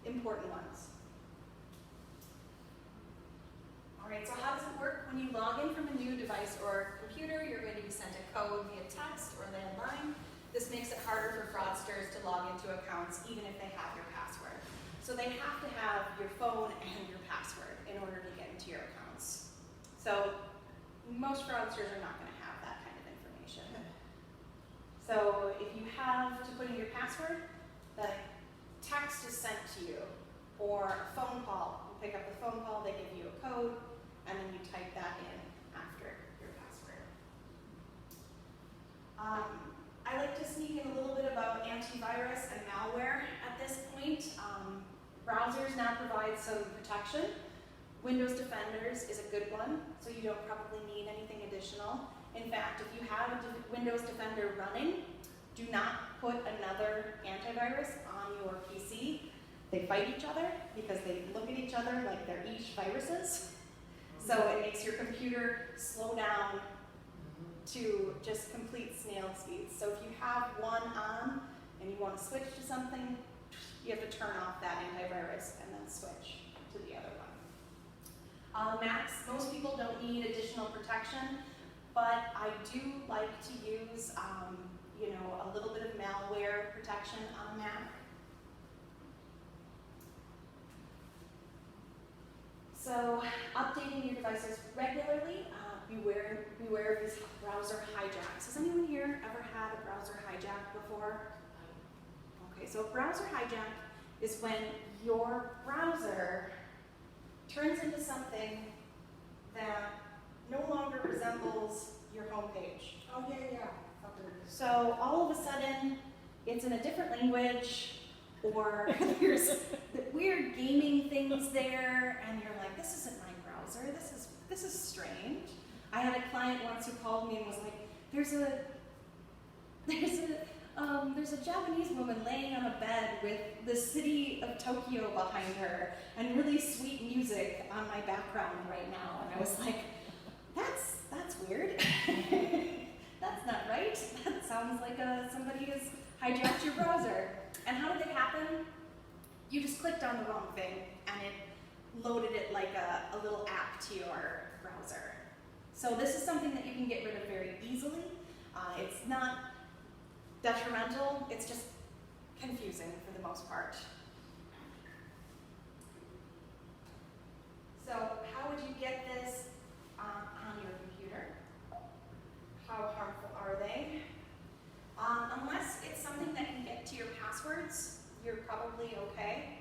important ones. All right, so how does it work? When you log in from a new device or computer, you're going to be sent a code via text or landline. This makes it harder for fraudsters to log into accounts even if they have your password. So they have to have your phone and your password in order to get into your accounts. So most fraudsters are not going to have that kind of information. So if you have to put in your password, the text is sent to you, or a phone call. You pick up the phone call, they give you a code, and then you type that in after your password. I like to sneak in a little bit about antivirus and malware at this point. Browsers now provide some protection. Windows Defenders is a good one, so you don't probably need anything additional. In fact, if you have a Windows Defender running, do not put another antivirus on your PC. They fight each other because they look at each other like they're each viruses. So it makes your computer slow down to just complete snail speed. So if you have one on and you want to switch to something, you have to turn off that antivirus and then switch to the other one. Macs, most people don't need additional protection, but I do like to use a little bit of malware protection on a Mac. So updating your devices regularly, beware of these browser hijacks. Has anyone here ever had a browser hijack before? Okay, so a browser hijack is when your browser turns into something that no longer resembles your homepage. Oh, yeah. So all of a sudden, it's in a different language, or there's the weird gaming things there, and you're like, this isn't my browser, this is strange. I had a client once who called me and was like, there's a Japanese woman laying on a bed with the city of Tokyo behind her and really sweet music on my background right now. And I was like, that's weird. That's not right. That sounds like somebody has hijacked your browser. And how did it happen? You just clicked on the wrong thing and it loaded it like a little app to your browser. So this is something that you can get rid of very easily. It's not detrimental, it's just confusing for the most part. So how would you get this on your computer? How harmful are they? Unless it's something that can get to your passwords, you're probably okay.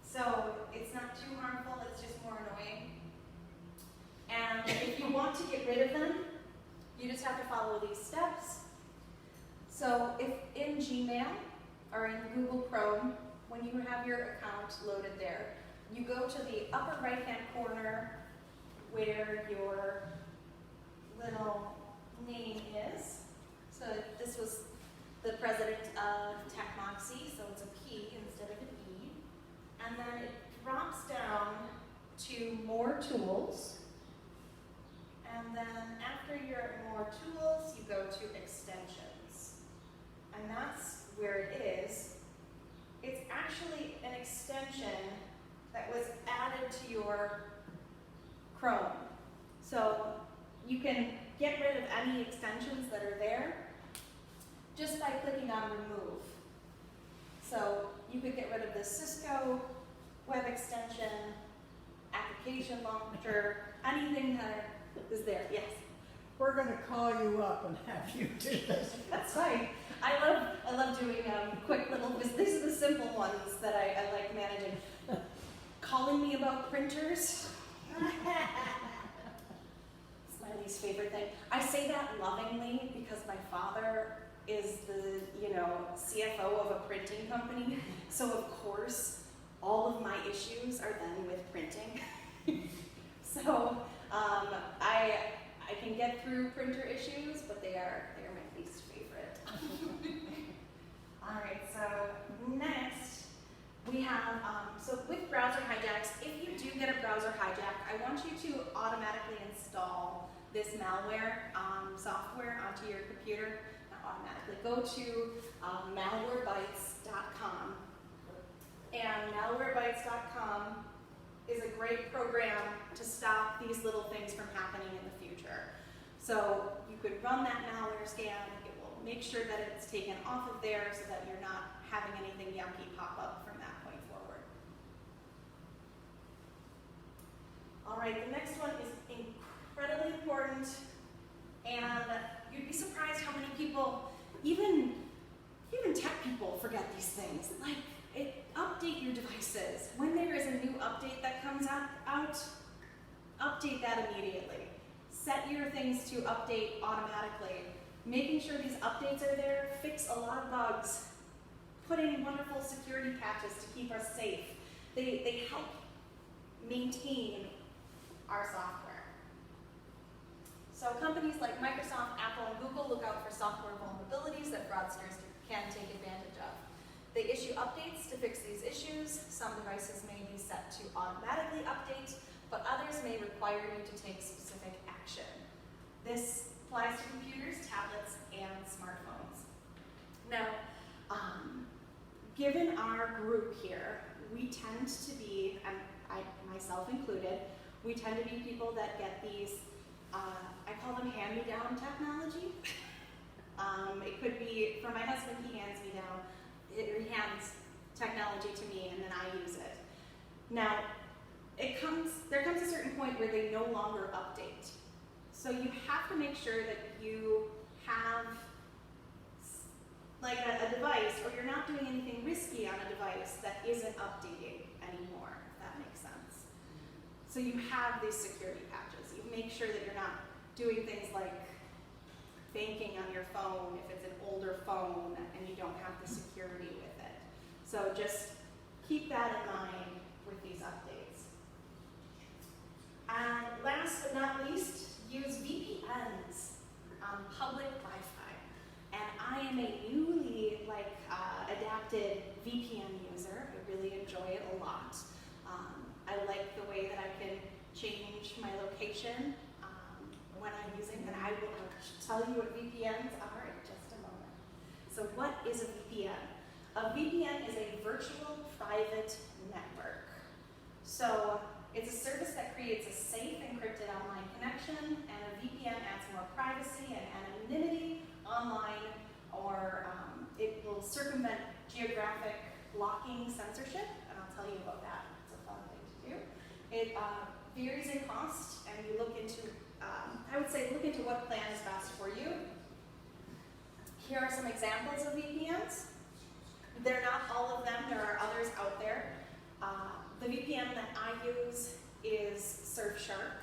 So it's not too harmful, it's just more annoying. And if you want to get rid of them, you just have to follow these steps. So if in Gmail or in Google Chrome, when you have your account loaded there, you go to the upper right-hand corner where your little name is. So this was the president of TechMoxie, so it's a P instead of an E. And then it drops down to More Tools. And then after you're at More Tools, you go to Extensions. And that's where it is. It's actually an extension that was added to your Chrome. So you can get rid of any extensions that are there just by clicking on Remove. So you could get rid of the Cisco web extension, application launcher, anything that is there. Yes. We're gonna call you up and have you do this. That's fine. I love doing quick little, these are the simple ones that I like managing. Calling me about printers. It's my least favorite thing. I say that lovingly because my father is the, CFO of a printing company. So of course, all of my issues are then with printing. So I can get through printer issues, but they are my least favorite. All right, so next we have, so with browser hijacks, if you do get a browser hijack, I want you to automatically install this malware software onto your computer. Not automatically. Go to malwarebytes.com. And malwarebytes.com is a great program to stop these little things from happening in the future. So you could run that malware scan, it will make sure that it's taken off of there so that you're not having anything yucky pop up from that point forward. All right, the next one is incredibly important, and you'd be surprised how many people, even tech people, forget these things. Like, update your devices. When there is a new update that comes out, update that immediately. Set your things to update automatically. Making sure these updates are there, fix a lot of bugs, put in wonderful security patches to keep us safe. They help maintain our software. So companies like Microsoft, Apple, and Google look out for software vulnerabilities that fraudsters can take advantage of. They issue updates to fix these issues. Some devices may be set to automatically update, but others may require you to take specific action. This applies to computers, tablets, and smartphones. Now, given our group here, we tend to be, and I myself included, we tend to be people that get these, I call them hand-me-down technology. It could be, for my husband, he hands me down, he hands technology to me and then I use it. Now, there comes a certain point where they no longer update. So you have to make sure that you have like a device, or you're not doing anything risky on a device that isn't updating anymore, if that makes sense. So you have these security patches. You make sure that you're not doing things like banking on your phone if it's an older phone and you don't have the security with it. So just keep that in mind with these updates. And last but not least, use VPNs on public Wi-Fi. And I am a newly adapted VPN user. I really enjoy it a lot. I like the way that I can change my location when I'm using, and I will tell you what VPNs are in just a moment. So what is a VPN? A VPN is a virtual private network. So it's a service that creates a safe encrypted online connection, and a VPN adds more privacy and anonymity online, or it will circumvent geographic blocking censorship, and I'll tell you about that. It's a fun thing to do. It varies in cost, and you look into, I would say look into what plan is best for you. Here are some examples of VPNs. They're not all of them, there are others out there. The VPN that I use is Surfshark,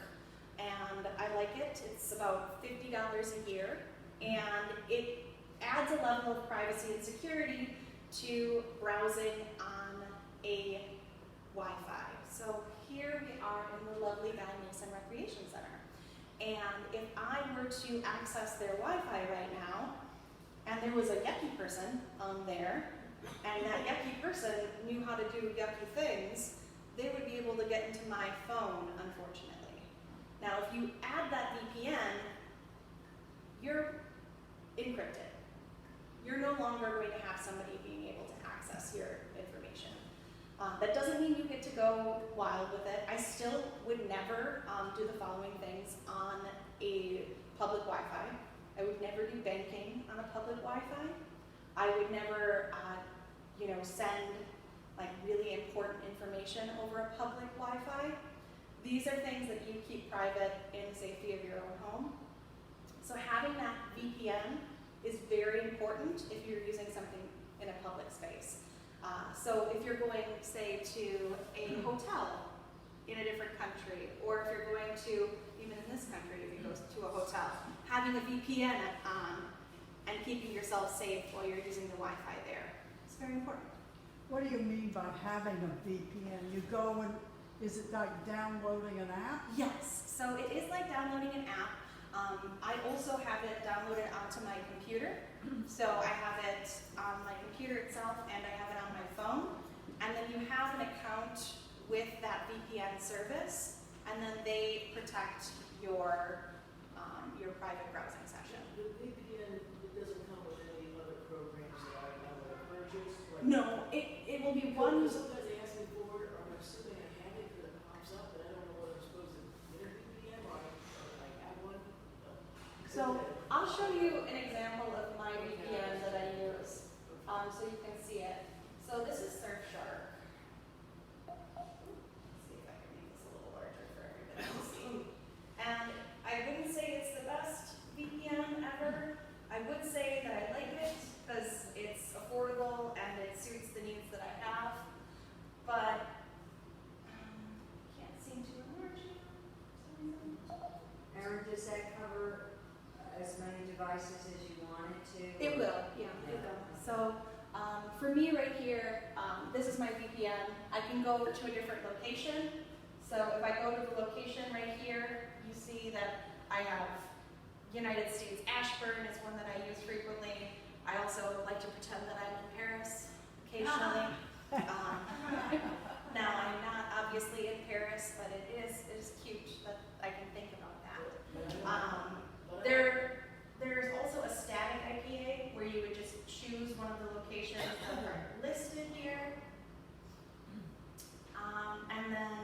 and I like it. It's about $50 a year, and it adds a level of privacy and security to browsing on a Wi-Fi. So here we are in the lovely Guy Mason Recreation Center. And if I were to access their Wi-Fi right now, and there was a yucky person on there, and that yucky person knew how to do yucky things, they would be able to get into my phone, unfortunately. Now, if you add that VPN, you're encrypted. You're no longer going to have somebody being able to access your information. That doesn't mean you get to go wild with it. I still would never do the following things on a public Wi-Fi. I would never do banking on a public Wi-Fi. I would never, send really important information over a public Wi-Fi. These are things that you keep private in the safety of your own home. So having that VPN is very important if you're using something in a public space. So if you're going, say, to a hotel in a different country, or if you're going to, even in this country, if you go to a hotel, having a VPN on and keeping yourself safe while you're using the Wi-Fi there is very important. What do you mean by having a VPN? You go and, is it like downloading an app? Yes, so it is like downloading an app. I also have it downloaded onto my computer. So I have it on my computer itself, and I have it on my phone. And then you have an account with that VPN service, and then they protect your private browsing session. The VPN, it doesn't come with any other programs that I would purchase? No, it will be one. Sometimes they ask me for it, or I'm assuming I have it because it pops up, but I don't know whether I'm supposed to get a VPN or I have one. So I'll show you an example of my VPN that I use, so you can see it. So this is Surfshark. Let's see if I can make this a little larger for everybody to see. And I wouldn't say it's the best VPN ever. I would say that I like it because it's affordable and it suits the needs that I have. But can't seem to enlarge it for some reason. Erin, does that cover as many devices as you want it to? It will, yeah, it will. So for me right here, this is my VPN. I can go to a different location. So if I go to the location right here, you see that I have United States. Ashburn is one that I use frequently. I also like to pretend that I'm in Paris occasionally. Now I'm not obviously in Paris, but it is cute that I can think about that. There's also a static IPA where you would just choose one of the locations that are listed here. And then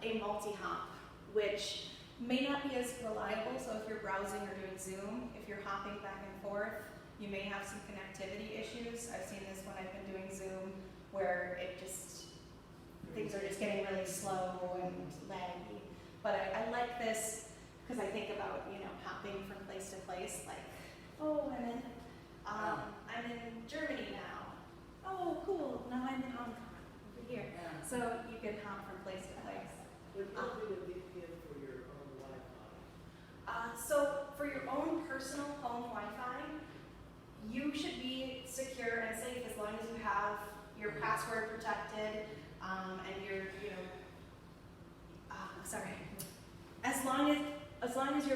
a multi-hop, which may not be as reliable. So if you're browsing or doing Zoom, if you're hopping back and forth, you may have some connectivity issues. I've seen this when I've been doing Zoom, where things are just getting really slow and laggy. But I like this because I think about, hopping from place to place, like, oh, I'm in Germany now. Oh, cool, now I'm in Hong Kong, over here. Yeah. So you can hop from place to place. But you don't need a VPN for your own Wi-Fi. So for your own personal home Wi-Fi, you should be secure and safe as long long as you have your password protected, and sorry, as long as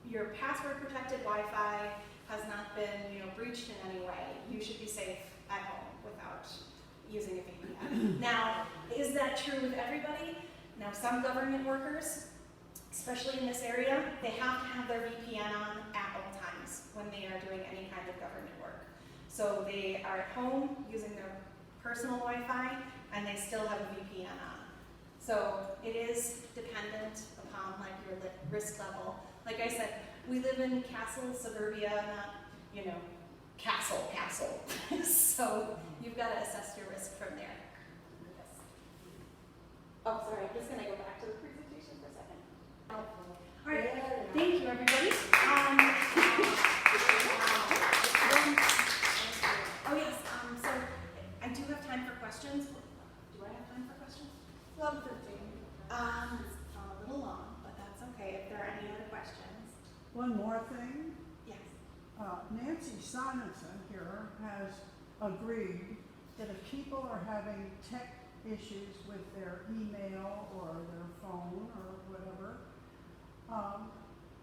your password protected Wi-Fi has not been, breached in any way, you should be safe at home without using a VPN. Now, is that true with everybody? Now, some government workers, especially in this area, they have to have their VPN on at all times when they are doing any kind of government work. So they are at home using their personal Wi-Fi, and they still have a VPN on. So it is dependent upon your risk level. Like I said, we live in Castle, suburbia, not, castle. So you've got to assess your risk from there. Yes. Oh, sorry, I'm just going to go back to the presentation for a second. All right, thank you, everybody. Oh yes, so I do have time for questions. Do I have time for questions? 11:15. A little long, but that's okay if there are any other questions. One more thing, Yes. Nancy Simonson here has agreed that if people are having tech issues with their email or their phone or whatever,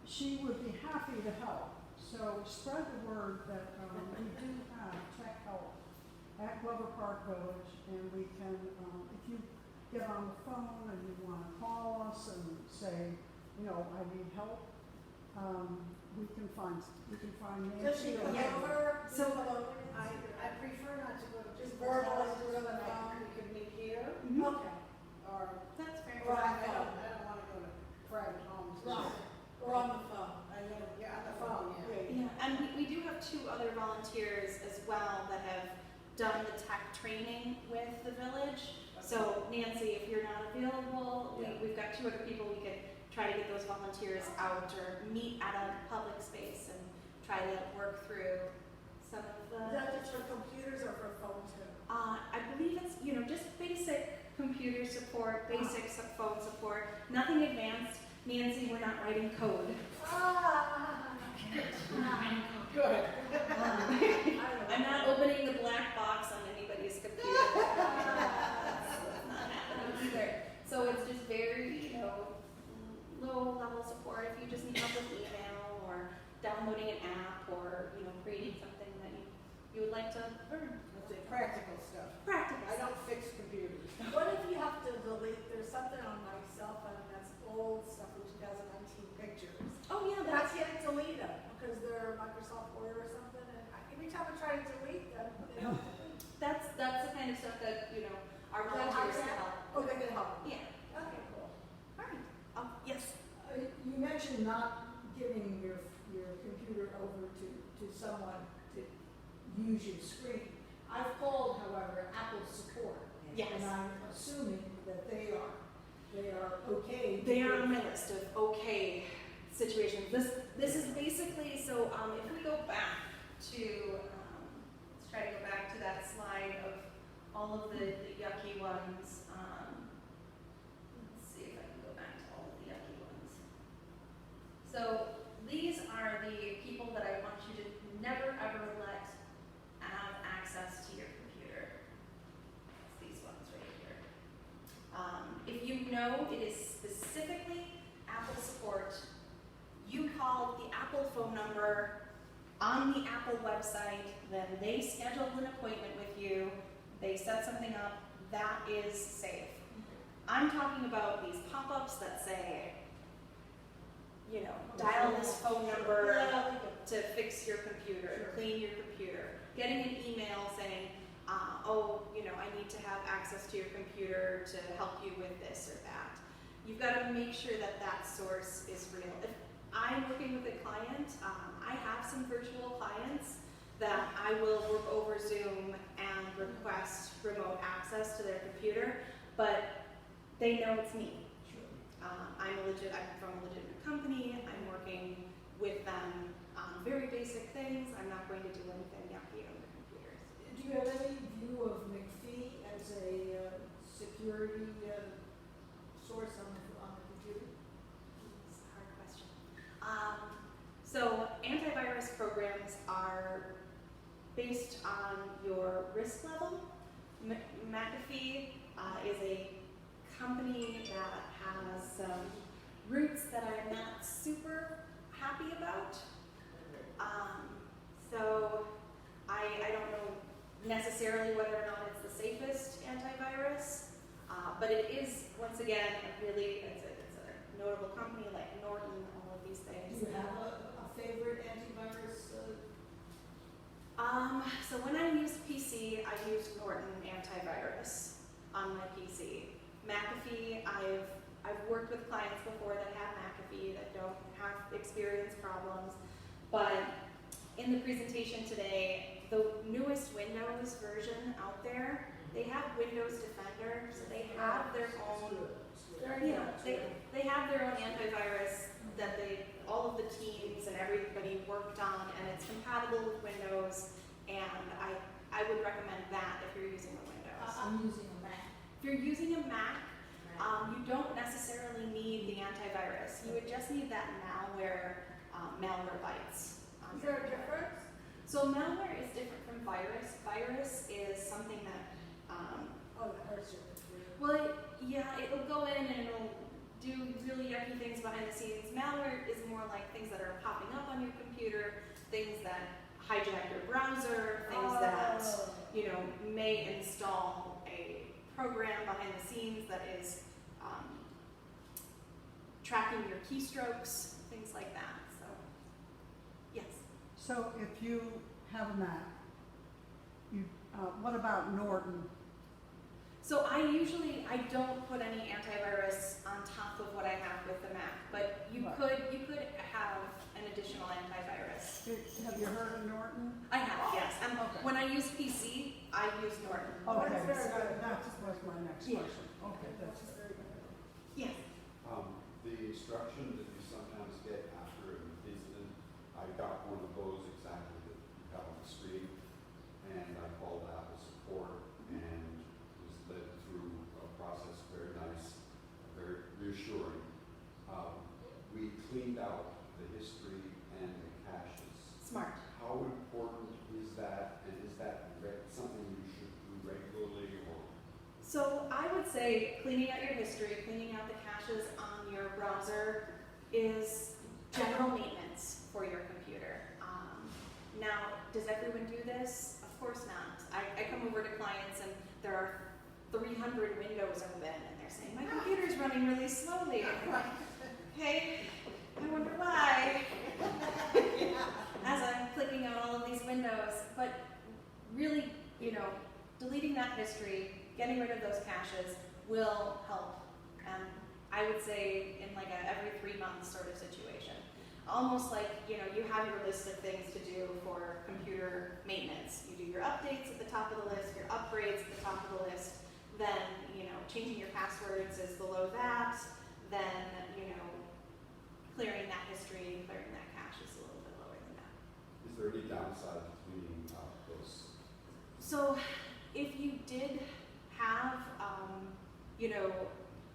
she would be happy to help. So spread the word that we do have tech help at Glover Park Village, and we can, if you get on the phone and you want to call us and say, I need help, we can find Nancy. Does she come Yeah. over? So, I prefer not to go to Just people's verbal, houses, do it on the like, phone. we could meet here, Okay. or, That's fair. or I don't wanna go to private homes. Right. Or on the phone. Yeah, on the phone, yeah. Yeah, and we do have 2 other volunteers as well that have done the tech training with the village. So Nancy, if you're not available, we've got 2 other people we could try to get those volunteers out or meet at a public space and try to work through some of Is the. that just for computers or for phone too? I believe it's just basic computer support, basic phone support, nothing advanced. Nancy, we're not writing code. Good. I'm not opening the black box on anybody's computer. That's not happening either. So it's just very, low level support. If you just need help with email or downloading an app or, creating something that you would like to learn. Let's say practical stuff. Practice. I don't fix computers. What if you have to delete, there's something on my cell phone that's old stuff from 2019 pictures. Oh yeah, And I that's can't delete them because they're Microsoft Word or something, and every time I try to delete them, they don't delete. that's the kind of stuff that our Is that how volunteers that- can help. Oh, they can help. Yeah. Okay, cool. All right. Yes. You mentioned not giving your computer over to someone to use your screen. I've called, however, Apple support. Yes. And I'm assuming that they are okay. They are on my list of okay situations. This is basically, so if we go back to, let's try to go back to that slide of all of the yucky ones. Let's see if I can go back to all of the yucky ones. So these are the people that I want you to never ever let have access to your computer. It's these ones right here. If you know it is specifically Apple support, you call the Apple phone number on the Apple website, then they schedule an appointment with you, they set something up, that is safe. I'm talking about these pop-ups that say, dial this phone number to fix your computer, clean your computer, getting an email saying, I need to have access to your computer to help you with this or that. You've got to make sure that that source is real. If I'm working with a client, I have some virtual clients that I will work over Zoom and request remote access to their computer, but they know it's me. I'm from a legitimate company, I'm working with them on very basic things, I'm not going to do anything yucky on their computers. Do you have any view of McPhee as a security source on the computer? It's a hard question. So antivirus programs are based on your risk level. McAfee is a company that has some roots that I'm not super happy about. So I don't know necessarily whether or not it's the safest antivirus, but it is, once again, it's a notable company like Norton, all of these Do things. you have a favorite antivirus? So when I used PC, I used Norton antivirus on my PC. McAfee, I've worked with clients before that have McAfee that don't have experience problems, but in the presentation today, the newest Windows version out there, they have Windows Defender, so they have their own, they have their own antivirus that all of the teams and everybody worked on, and it's compatible with Windows, and I would recommend that if you're using a Windows. I'm using a Mac. If you're using a Mac, you don't necessarily need the antivirus. You would just need that malware bites. Is there a difference? So malware is different from virus. Virus is something that, Oh, that hurts your computer. well, it'll go in and it'll do really yucky things behind the scenes. Malware is more like things that are popping up on your computer, things that hijack your browser, things that may install a program behind the scenes that is tracking your keystrokes, things like that. So, yes. So if you have a Mac, what about Norton? So I don't put any antivirus on top of what I have with the Mac, but you Right. could have an additional antivirus. Have you heard of Norton? I have, yes. Okay. When I use PC, I use Norton. Okay, That's very good. that was my next Yeah. question. Okay, that's That's very good. Yes. The instruction that you sometimes get after an incident, I got one of those exactly that you have on the screen, and I called Apple support and was led through a process, very nice, very reassuring. We cleaned out the history and the caches. Smart. How important is that, and is that something you should do regularly, or? So I would say cleaning out your history, cleaning out the caches on your browser is general maintenance for your computer. Now, does everyone do this? Of course not. I come over to clients and there are 300 windows open and they're saying, my computer's running really slowly. And I'm like, okay, I wonder why. As I'm clicking on all of these windows. But really, deleting that history, getting rid of those caches will help. I would say in like a every 3 months sort of situation. Almost like, you have your list of things to do for computer maintenance. You do your updates at the top of the list, your upgrades at the top of the list, then, changing your passwords is below that, then, clearing that history, clearing that cache is a little bit lower than that. Is there any downside to cleaning out those? So if you did have,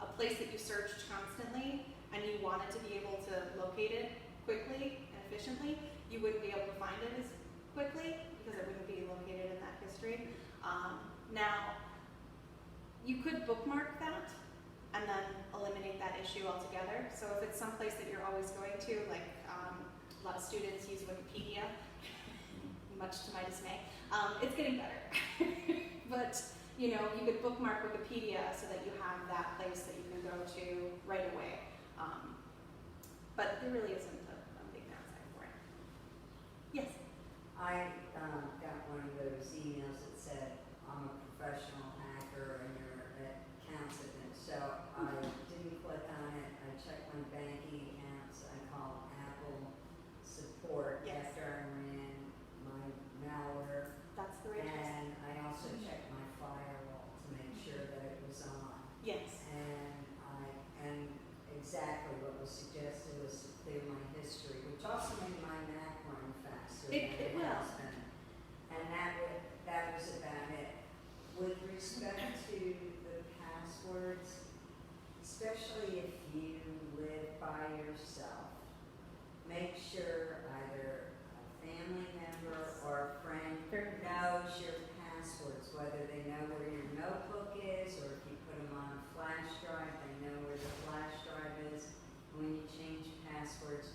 a place that you searched constantly and you wanted to be able to locate it quickly and efficiently, you wouldn't be able to find it as quickly because it wouldn't be located in that history. Now, you could bookmark that and then eliminate that issue altogether. So if it's someplace that you're always going to, like a lot of students use Wikipedia, much to my dismay, it's getting better. But you could bookmark Wikipedia so that you have that place that you can go to right away. But there really isn't a big downside for it. Yes? I got one of those emails that said, I'm a professional hacker and your account's have been, so I didn't click on it. I checked my banking accounts. I called Apple support Yes. after I ran my malware. That's the right choice. And I also checked my firewall to make sure that it was on. Yes. And exactly what was suggested was to clear my history, which also made my Mac run faster It than it will. has been. And that was about it. With respect to the passwords, especially if you live by yourself, make sure either a family member or a friend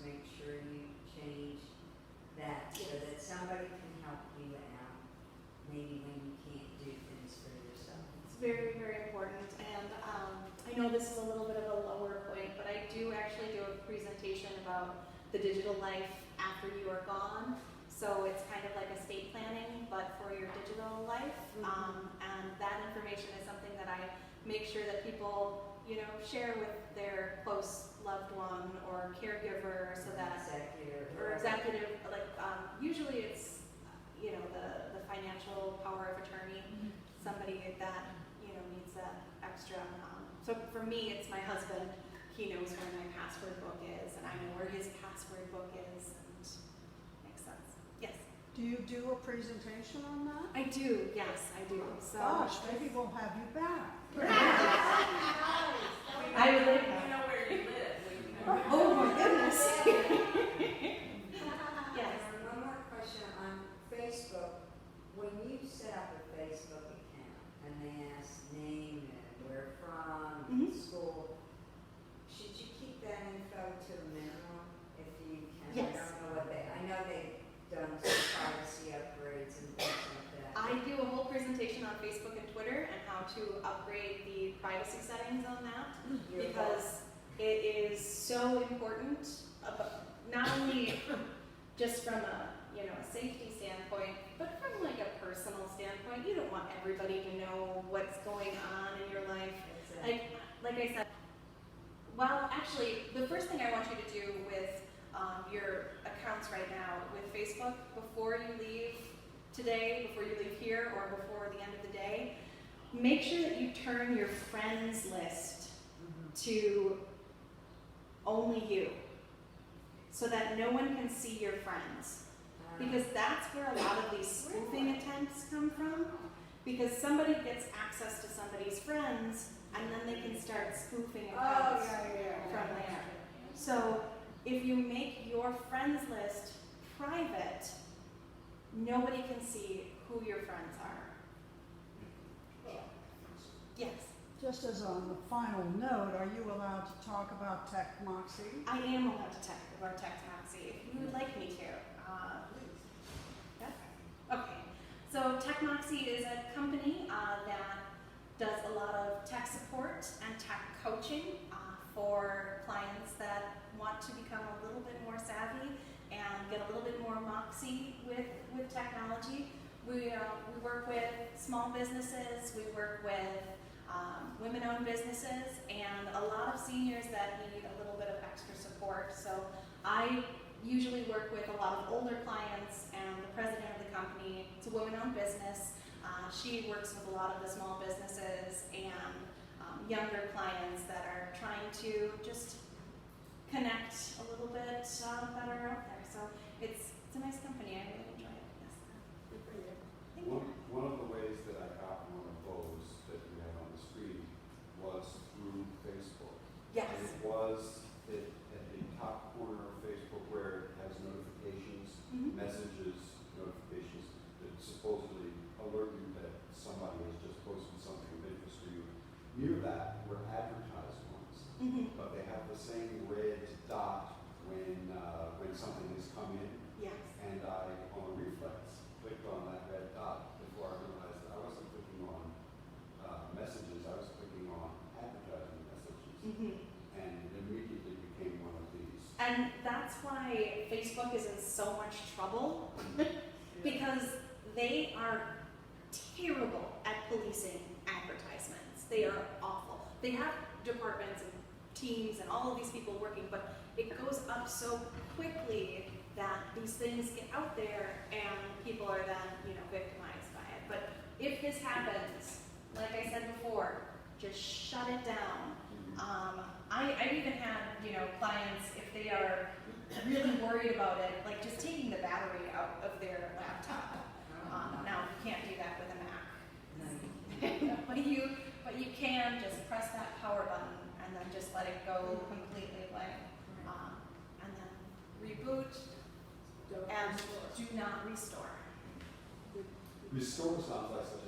make sure you change that so that somebody can help you out, maybe when you can't do things for yourself. It's very, very important, and I know this is a little bit of a lower point, but I do actually do a presentation about the digital life after you are gone. So it's kind of like estate planning, but for your digital life. And that information is something that I make sure that people, you know, share with their close loved one or caregiver, so that executive, like usually it's, you know, the financial power of attorney, somebody that, you know, needs that extra. So for me, it's my husband. He knows where my password book is, and I know where his password book is, and makes sense. Yes. Do you do a presentation on that? I do, yes, I do. So Gosh, maybe we'll have you back. I would like We that. know where you live. Oh my goodness. Yes. One more question on Facebook. When you set up a Facebook account and they ask name and where from, and school, should you keep that info to a minimum if you can? Yes. I don't know what I know they've done some privacy upgrades and things like that. I do a whole presentation on Facebook and Twitter and how to upgrade the privacy settings on that, because it is so important, not only just from a, you know, a safety standpoint, but from like a personal standpoint. You don't want everybody to know what's going on in your life. Like I said, well, actually, the first thing I want you to do with your accounts right now with Facebook, before you leave today, before you leave here, or before the end of the day, make sure that you turn your friends list to only you, so that no one can see your friends. Because that's where a lot of these spoofing attempts come from, because somebody gets access to somebody's friends, and then they can start spoofing accounts from there. So if you make your friends list private, nobody can see who your friends are. Yes, Just as on the final note, are you allowed to talk about TechMoxie? I am allowed to talk about TechMoxie if you would like me to. Yeah. Okay. So TechMoxie is a company that does a lot of tech support and tech coaching for clients that want to become a little bit more savvy and get a little bit more moxie with technology. We work with small businesses, we work with women-owned businesses, and a lot of seniors that need a little bit of extra support. So I usually work with a lot of older clients, and the president of the company, it's a women-owned business. She works with a lot of the small businesses and younger clients that are trying to just connect a little bit better out there. So it's a nice company. I really enjoy it. Yes. Good for you. Thank you. One of the ways that I got one of those that we have on the screen was through Facebook. Yes. And it was at the top corner of Facebook where it has notifications, messages, notifications that supposedly alert you that somebody has just posted something of interest for you. Near that were advertised ones, but they have the same red dot when something has come in. Yes. And I, on a reflex, clicked on that red dot before I realized that I wasn't clicking on messages, I was clicking on advertising messages. And it immediately became one of these. And that's why Facebook is in so much trouble because they are terrible at policing advertisements. They are awful. They have departments and teams and all of these people working, but it goes up so quickly that these things get out there and people are then, you know, victimized by it. But if this happens, like I said before, just shut it down. I've even had, you know, clients, if they are really worried about it, like just taking the battery out of their laptop. Now you can't do that with a Mac. but you can just press that power button and then just let it go completely blank. And then reboot and do not restore. Restore sounds like such